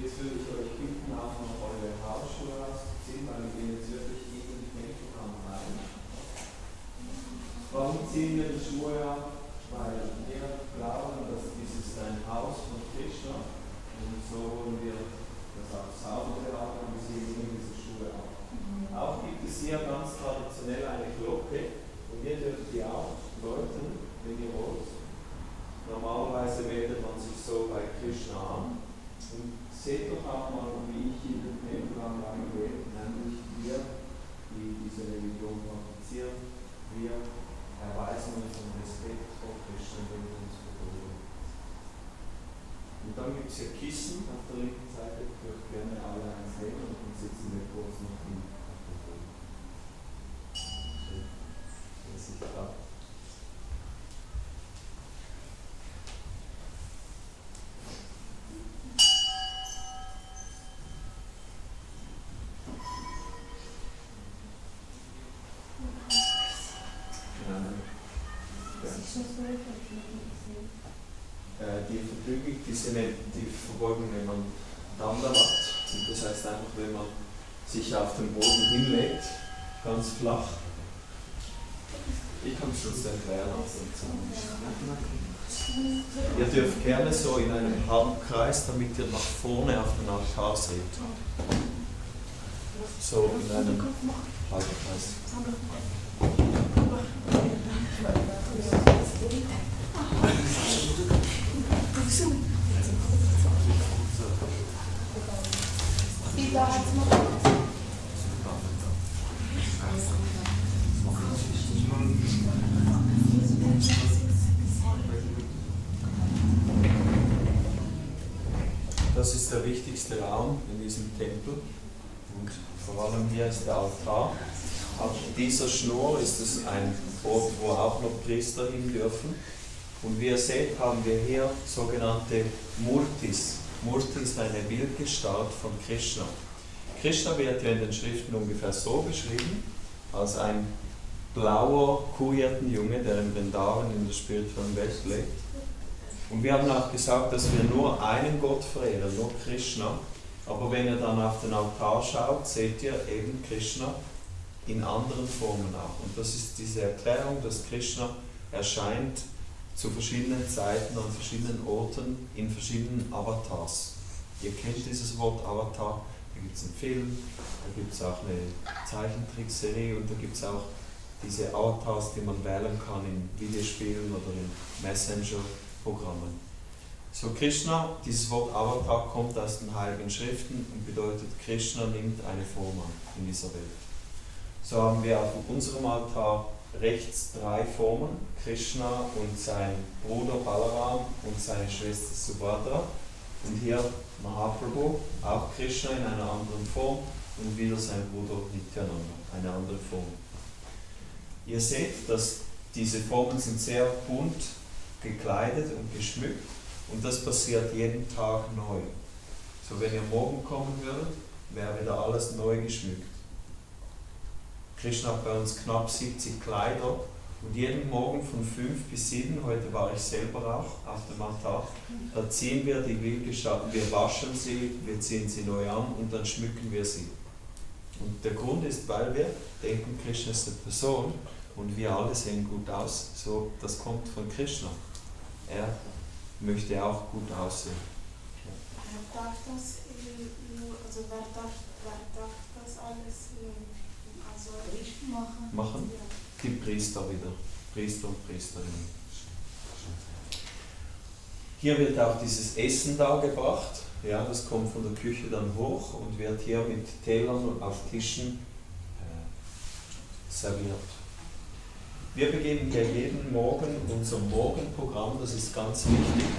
Jetzt würde ich euch bitten, auch noch eure Hausschuhe auszuziehen, weil wir gehen jetzt wirklich in die Tempelraum rein. Warum ziehen wir die Schuhe ab? Weil wir glauben, dass dieses ein Haus von Krishna und so wollen wir das auch sauber behalten und deswegen nehmen diese Schuhe ab. Auch gibt es hier ganz traditionell eine Glocke und ihr dürft die auch läuten, wenn ihr wollt. Normalerweise wendet man sich so bei Krishna an. Und seht doch auch mal, wie ich in den Tempelraum reingehe, nämlich wir, die diese Religion praktizieren, wir erweisen unseren Respekt vor Krishna, den wir uns berühren. Und dann gibt es hier Kissen auf der linken Seite, ihr dürft gerne alle eins nehmen und dann sitzen wir kurz noch hin auf dem Boden. Wer sich da. Die Vergnügung, die Verbeugung nennt man Dandavat. Und das heißt einfach, wenn man sich auf den Boden hinlegt, ganz flach. Ich kann es schon erklären. Ihr dürft gerne so in einem Halbkreis, damit ihr nach vorne auf den Altar seht. So in einem Halbkreis. Das ist der wichtigste Raum in diesem Tempel und vor allem hier ist der Altar. Auf dieser Schnur ist es ein Ort, wo auch noch Priester hin dürfen. Und wie ihr seht, haben wir hier sogenannte Murtis. Murti ist eine Bildgestalt von Krishna. Krishna wird ja in den Schriften ungefähr so beschrieben, als ein blauer Kuhhirtenjunge, der in Vrindavan in der spirituellen Welt lebt. Und wir haben auch gesagt, dass wir nur einen Gott verehren, nur Krishna. Aber wenn ihr dann auf den Altar schaut, seht ihr eben Krishna in anderen Formen auch. Und das ist diese Erklärung, dass Krishna erscheint zu verschiedenen Zeiten, an verschiedenen Orten, in verschiedenen Avatars. Ihr kennt dieses Wort Avatar, da gibt es einen Film, da gibt es auch eine Zeichentrickserie und da gibt es auch diese Avatars, die man wählen kann in Videospielen oder in Messenger-Programmen. So Krishna, dieses Wort Avatar kommt aus den Heiligen Schriften und bedeutet, Krishna nimmt eine Form an in dieser Welt. So haben wir auf unserem Altar rechts 3 Formen, Krishna und sein Bruder Balaram und seine Schwester Subhadra. Und hier Mahaprabhu, auch Krishna in einer anderen Form und wieder sein Bruder Nityananda, eine andere Form. Ihr seht, dass diese Formen sind sehr bunt gekleidet und geschmückt und das passiert jeden Tag neu. So wenn ihr morgen kommen würdet, wäre wieder alles neu geschmückt. Krishna hat bei uns knapp 70 Kleider und jeden Morgen von 5 bis 7, heute war ich selber auch auf dem Altar, da ziehen wir die Bildgestalten, wir waschen sie, wir ziehen sie neu an und dann schmücken wir sie. Und der Grund ist, weil wir denken, Krishna ist eine Person und wir alle sehen gut aus, so das kommt von Krishna. Er möchte auch gut aussehen. Darf das, also wer darf das alles machen? Die Priester wieder, Priester und Priesterinnen. Hier wird auch dieses Essen dargebracht, ja, das kommt von der Küche dann hoch und wird hier mit Tellern und auf Tischen serviert. Wir beginnen hier jeden Morgen unser Morgenprogramm, das ist ganz wichtig.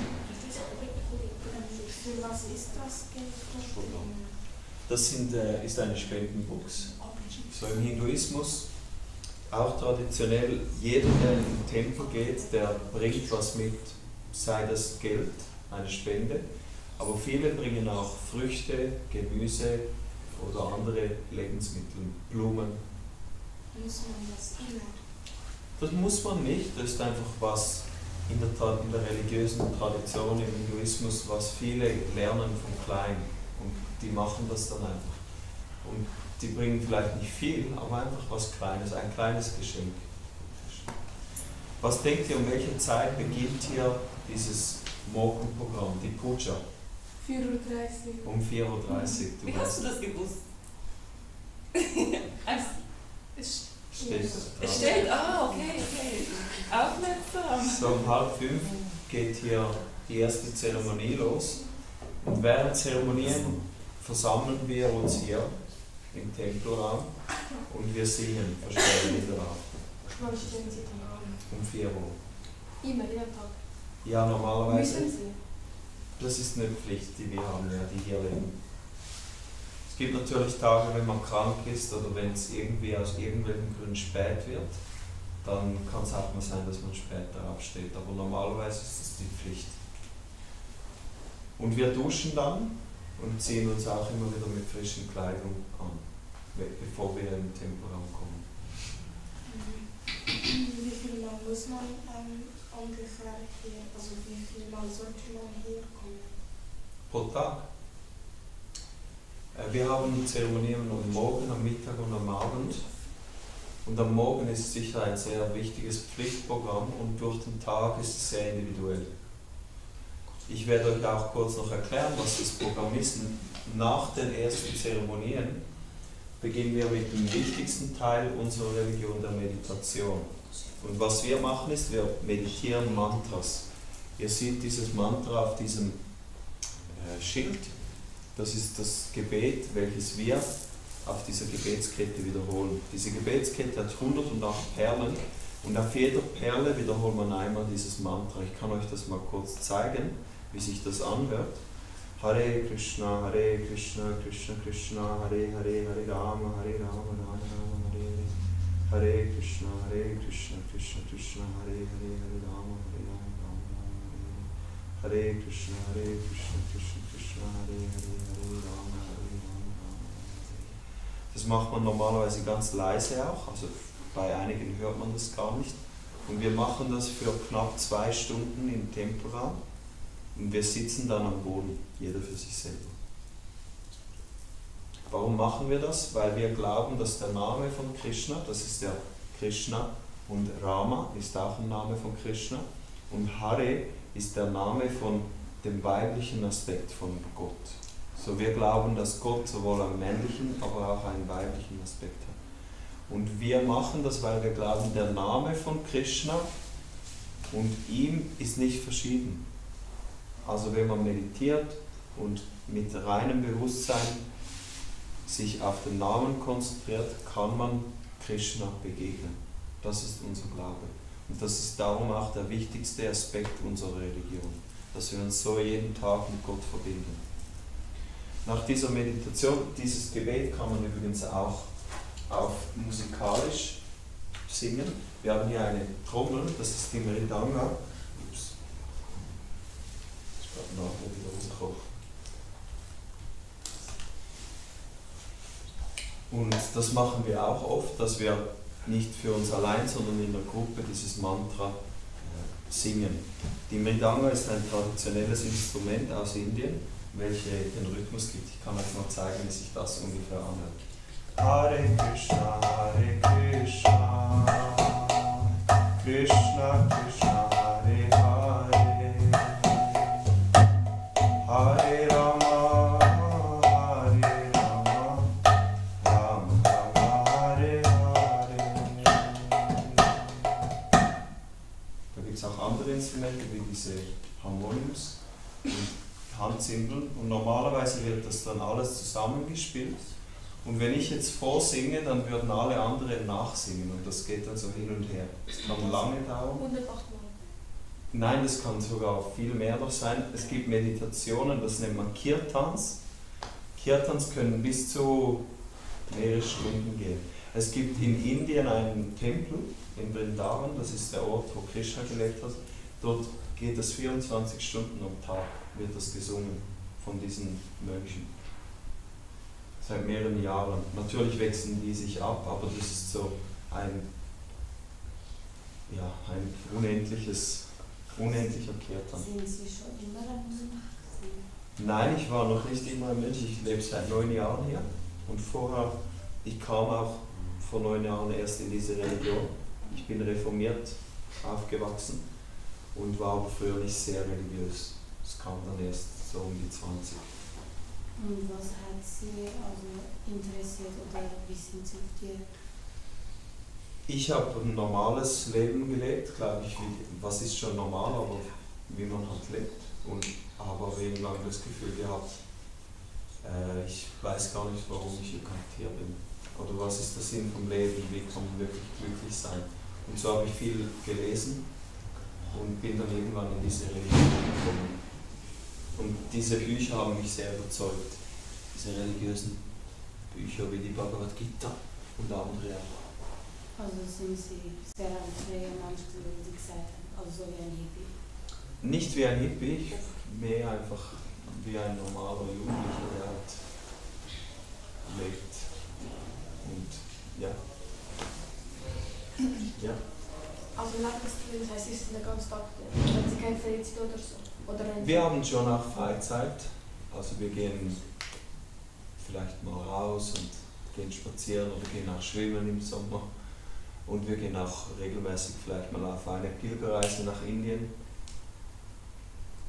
Für was ist das Geld? Das ist eine Spendenbox. So im Hinduismus, auch traditionell, jeder, der in den Tempel geht, der bringt was mit, sei das Geld, eine Spende, aber viele bringen auch Früchte, Gemüse oder andere Lebensmittel, Blumen. Muss man das immer? Das muss man nicht, das ist einfach was in der religiösen Tradition im Hinduismus, was viele lernen von klein. Und die machen das dann einfach. Und die bringen vielleicht nicht viel, aber einfach was Kleines, ein kleines Geschenk. Was denkt ihr, um welche Zeit beginnt hier dieses Morgenprogramm, die Puja? 4:30 Uhr. Um 4:30 Uhr. Wie hast du das gewusst? Es Steht das Es dran? steht, okay. Aufmerksam. So um 4:30 geht hier die erste Zeremonie los. Und während Zeremonien versammeln wir uns hier im Tempelraum und wir singen verschiedene Lieder auf. Wann stehen Sie dann an? Um 4 Uhr. Immer, jeden Tag. Ja, normalerweise. Müssen Sie? Das ist eine Pflicht, die wir haben, ja, die hier leben. Es gibt natürlich Tage, wenn man krank ist oder wenn es irgendwie aus irgendwelchen Gründen spät wird, dann kann es auch mal sein, dass man später aufsteht. Aber normalerweise ist das die Pflicht. Und wir duschen dann und ziehen uns auch immer wieder mit frischen Kleidung an, bevor wir in den Tempelraum kommen. Wie viel Mal muss man ungefähr hier, also wie viel Mal sollte man hier kommen? Pro Tag. Wir haben Zeremonien am Morgen, am Mittag und am Abend. Und am Morgen ist sicher ein sehr wichtiges Pflichtprogramm und durch den Tag ist es sehr individuell. Ich werde euch auch kurz noch erklären, was das Programm ist. Nach den ersten Zeremonien beginnen wir mit dem wichtigsten Teil unserer Religion, der Meditation. Und was wir machen ist, wir meditieren Mantras. Ihr seht dieses Mantra auf diesem Schild. Das ist das Gebet, welches wir auf dieser Gebetskette wiederholen. Diese Gebetskette hat 108 Perlen und auf jeder Perle wiederholt man einmal dieses Mantra. Ich kann euch das mal kurz zeigen, wie sich das anhört. Hare Krishna, Krishna Krishna, Hare Hare, Hare Rama, Rama Rama, Hare Hare. Hare Krishna, Krishna Krishna, Hare Hare, Hare Rama, Rama Rama, Hare Krishna, Krishna Krishna, Hare Hare, Hare Rama, Rama. Das macht man normalerweise ganz leise auch, also bei einigen hört man das gar nicht. Und wir machen das für knapp 2 Stunden im Tempelraum und wir sitzen dann am Boden, jeder für sich selber. Warum machen wir das? Weil wir glauben, dass der Name von Krishna, das ist der Krishna, und Rama ist auch ein Name von Krishna, und Hare ist der Name von dem weiblichen Aspekt von Gott. So, wir glauben, dass Gott sowohl einen männlichen, aber auch einen weiblichen Aspekt hat. Und wir machen das, weil wir glauben, der Name von Krishna und ihm ist nicht verschieden. Also wenn man meditiert und mit reinem Bewusstsein sich auf den Namen konzentriert, kann man Krishna begegnen. Das ist unser Glaube. Und das ist darum auch der wichtigste Aspekt unserer Religion, dass wir uns so jeden Tag mit Gott verbinden. Nach dieser Meditation, dieses Gebet kann man übrigens auch auf musikalisch singen. Wir haben hier eine Trommel, das ist die Mridanga. Ups. Ich glaube nachher wieder hochkochen. Und das machen wir auch oft, dass wir nicht für uns allein, sondern in der Gruppe dieses Mantra singen. Die Mridanga ist ein traditionelles Instrument aus Indien, welches den Rhythmus gibt. Ich kann euch mal zeigen, wie sich das ungefähr anhört. Hare Krishna, Krishna Krishna, Hare Hare, Hare Rama, Hare Rama, Rama Rama, Hare Hare. Da gibt es auch andere Instrumente, wie diese Harmoniums und Handzimbeln. Und normalerweise wird das dann alles zusammengespielt Und wenn ich jetzt vorsinge, dann würden alle anderen nachsingen und das geht dann so hin und her. Das kann lange dauern. 108 Mal. Nein, das kann sogar viel mehr noch sein. Es gibt Meditationen, das nennt man Kirtans. Kirtans können bis zu mehrere Stunden gehen. Es gibt in Indien einen Tempel, in Vrindavan, das ist der Ort, wo Krishna gelebt hat. Dort geht es 24 Stunden am Tag, wird das gesungen von diesen Mönchen. Seit mehreren Jahren. Natürlich wechseln die sich ab, aber das ist so ein unendlicher Kirtan. Sind Sie schon immer ein Mönch? Nein, ich war noch nicht immer ein Mönch, ich lebe seit 9 Jahren hier. Und vorher, ich kam auch vor 9 Jahren erst in diese Religion. Ich bin reformiert aufgewachsen und war aber früher nicht sehr religiös. Es kam dann erst so um die 20. Und was hat Sie also interessiert oder wie sind Sie auf die? Ich habe ein normales Leben gelebt, glaube ich. Was ist schon normal, aber wie man halt lebt. Und habe aber irgendwann das Gefühl gehabt, ich weiß gar nicht, warum ich überhaupt hier bin. Oder was ist der Sinn vom Leben, wie kann man wirklich glücklich sein. Und so habe ich viel gelesen und bin dann irgendwann in diese Religion gekommen. Und diese Bücher haben mich sehr überzeugt, diese religiösen Bücher wie die Bhagavad Gita und andere auch. Also sind Sie sehr ein freier Mensch, wie Sie gesagt haben, also so wie ein Hippie? Nicht wie ein Hippie, mehr einfach wie ein normaler Jugendlicher, der halt lebt. Und ja. Ja. Also Lebensstil, das heisst, Sie sind den ganzen Tag da, wenn Sie keine Freizeit oder so? Oder Wir haben schon auch Freizeit, also wir gehen vielleicht mal raus und gehen spazieren oder gehen auch schwimmen im Sommer. Und wir gehen auch regelmäßig vielleicht mal auf eine Pilgerreise nach Indien.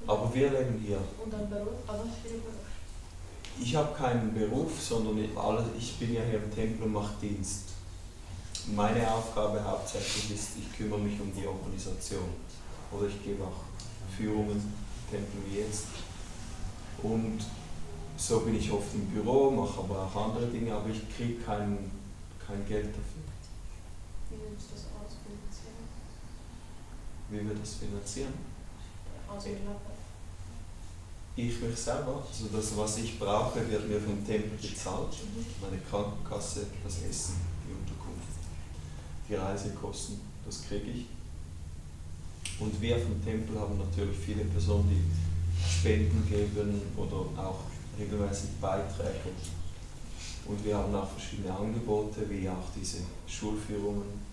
Aber wir leben hier. Und ein Beruf? Aber was für ein Beruf? Ich habe keinen Beruf, sondern ich bin ja hier im Tempel und mache Dienst. Meine Aufgabe hauptsächlich ist, ich kümmere mich um die Organisation. Oder ich gebe auch Führungen im Tempel wie jetzt. Und so bin ich oft im Büro, mache aber auch andere Dinge, aber ich kriege kein Geld dafür. Wie willst du das alles finanzieren? Wie wir das finanzieren? Also Ihr Leben? Ich mich selber, also das, was ich brauche, wird mir vom Tempel bezahlt. Meine Krankenkasse, das Essen, die Unterkunft, die Reisekosten, das kriege ich. Und wir vom Tempel haben natürlich viele Personen, die Spenden geben oder auch regelmäßig Beiträge. Und wir haben auch verschiedene Angebote, wie auch diese Schulführungen.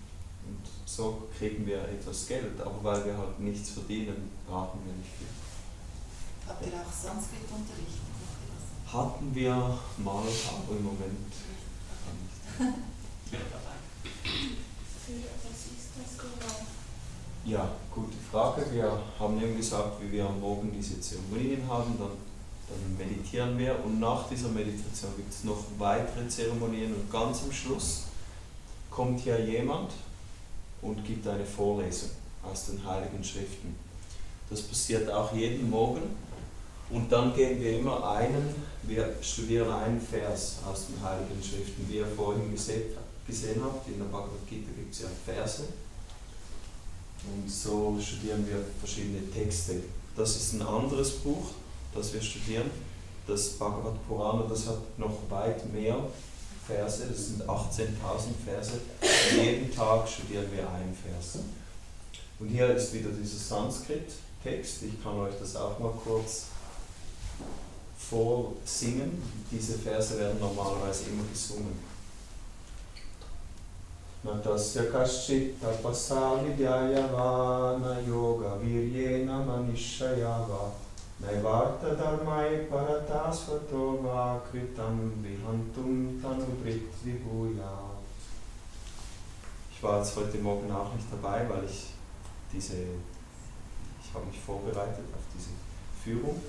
Und so kriegen wir etwas Geld, aber weil wir halt nichts verdienen, brauchen wir nicht viel. Habt ihr auch Sanskrit-Unterricht? Hatten wir mal, aber im Moment nicht. Was ist das genau? Ja, gute Frage. Wir haben eben gesagt, wie wir am Morgen diese Zeremonien haben, dann meditieren wir und nach dieser Meditation gibt es noch weitere Zeremonien und ganz am Schluss kommt hier jemand und gibt eine Vorlesung aus den Heiligen Schriften. Das passiert auch jeden Morgen und dann gehen wir immer wir studieren einen Vers aus den Heiligen Schriften, wie ihr vorhin gesehen habt. In der Bhagavad Gita gibt es ja Verse. Und so studieren wir verschiedene Texte. Das ist ein anderes Buch, das wir studieren. Das Bhagavad Purana, das hat noch weit mehr Verse, das sind 18.000 Verse. Und jeden Tag studieren wir einen Vers. Und hier ist wieder dieser Sanskrit-Text. Ich kann euch das auch mal kurz vorsingen. Diese Verse werden normalerweise immer gesungen. Natasya kaschit tapasa vidyaya na yoga viryena manishayava naivarta dharmai paratasvato va kritam vihantum tanubrit vibhuya. Ich war jetzt heute Morgen auch nicht dabei, weil ich habe mich vorbereitet auf diese Führung,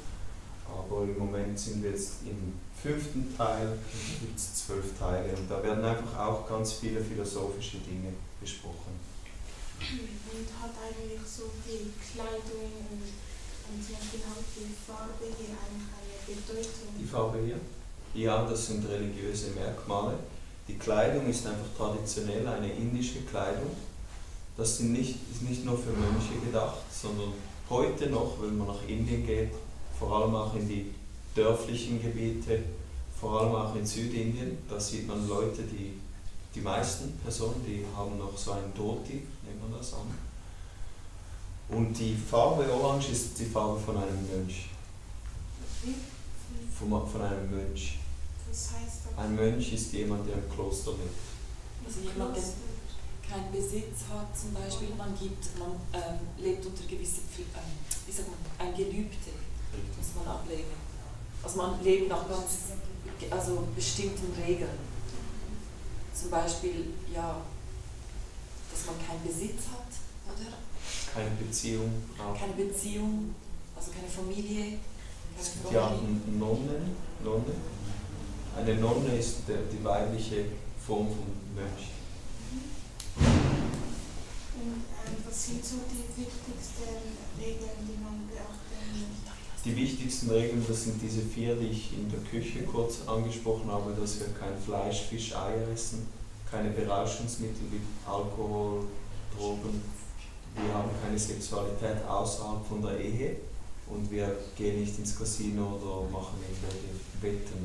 aber im Moment sind wir jetzt im 5. Teil, da gibt es 12 Teile und da werden einfach auch ganz viele philosophische Dinge besprochen. Und hat eigentlich so die Kleidung und zum Beispiel halt die Farbe hier eigentlich eine Bedeutung? Die Farbe hier? Ja, das sind religiöse Merkmale. Die Kleidung ist einfach traditionell eine indische Kleidung. Das ist nicht nur für Mönche gedacht, sondern heute noch, wenn man nach Indien geht, vor allem auch in die dörflichen Gebiete, vor allem auch in Südindien, da sieht man Leute, die meisten Personen, die haben noch so einen Dhoti, nennt man das an. Und die Farbe Orange ist die Farbe von einem Mönch. Von einem Mönch. Was heißt das? Ein Mönch ist jemand, der im Kloster lebt. Also jemand, der keinen Besitz hat zum Beispiel, man lebt unter gewissen, wie sagt man, ein Gelübde muss man ablegen. Also man lebt nach ganz bestimmten Regeln. Zum Beispiel, ja, dass man keinen Besitz hat, oder? Keine Beziehung. Auch. Keine Beziehung, also keine Familie. Es gibt ja Nonnen. Eine Nonne ist die weibliche Form von Mönch. Und was sind so die wichtigsten Regeln, die man beachten muss? Die wichtigsten Regeln, das sind diese 4, die ich in der Küche kurz angesprochen habe, dass wir kein Fleisch, Fisch, Eier essen, keine Berauschungsmittel wie Alkohol, Drogen. Wir haben keine Sexualität außerhalb von der Ehe und wir gehen nicht ins Casino oder machen irgendwelche Wetten.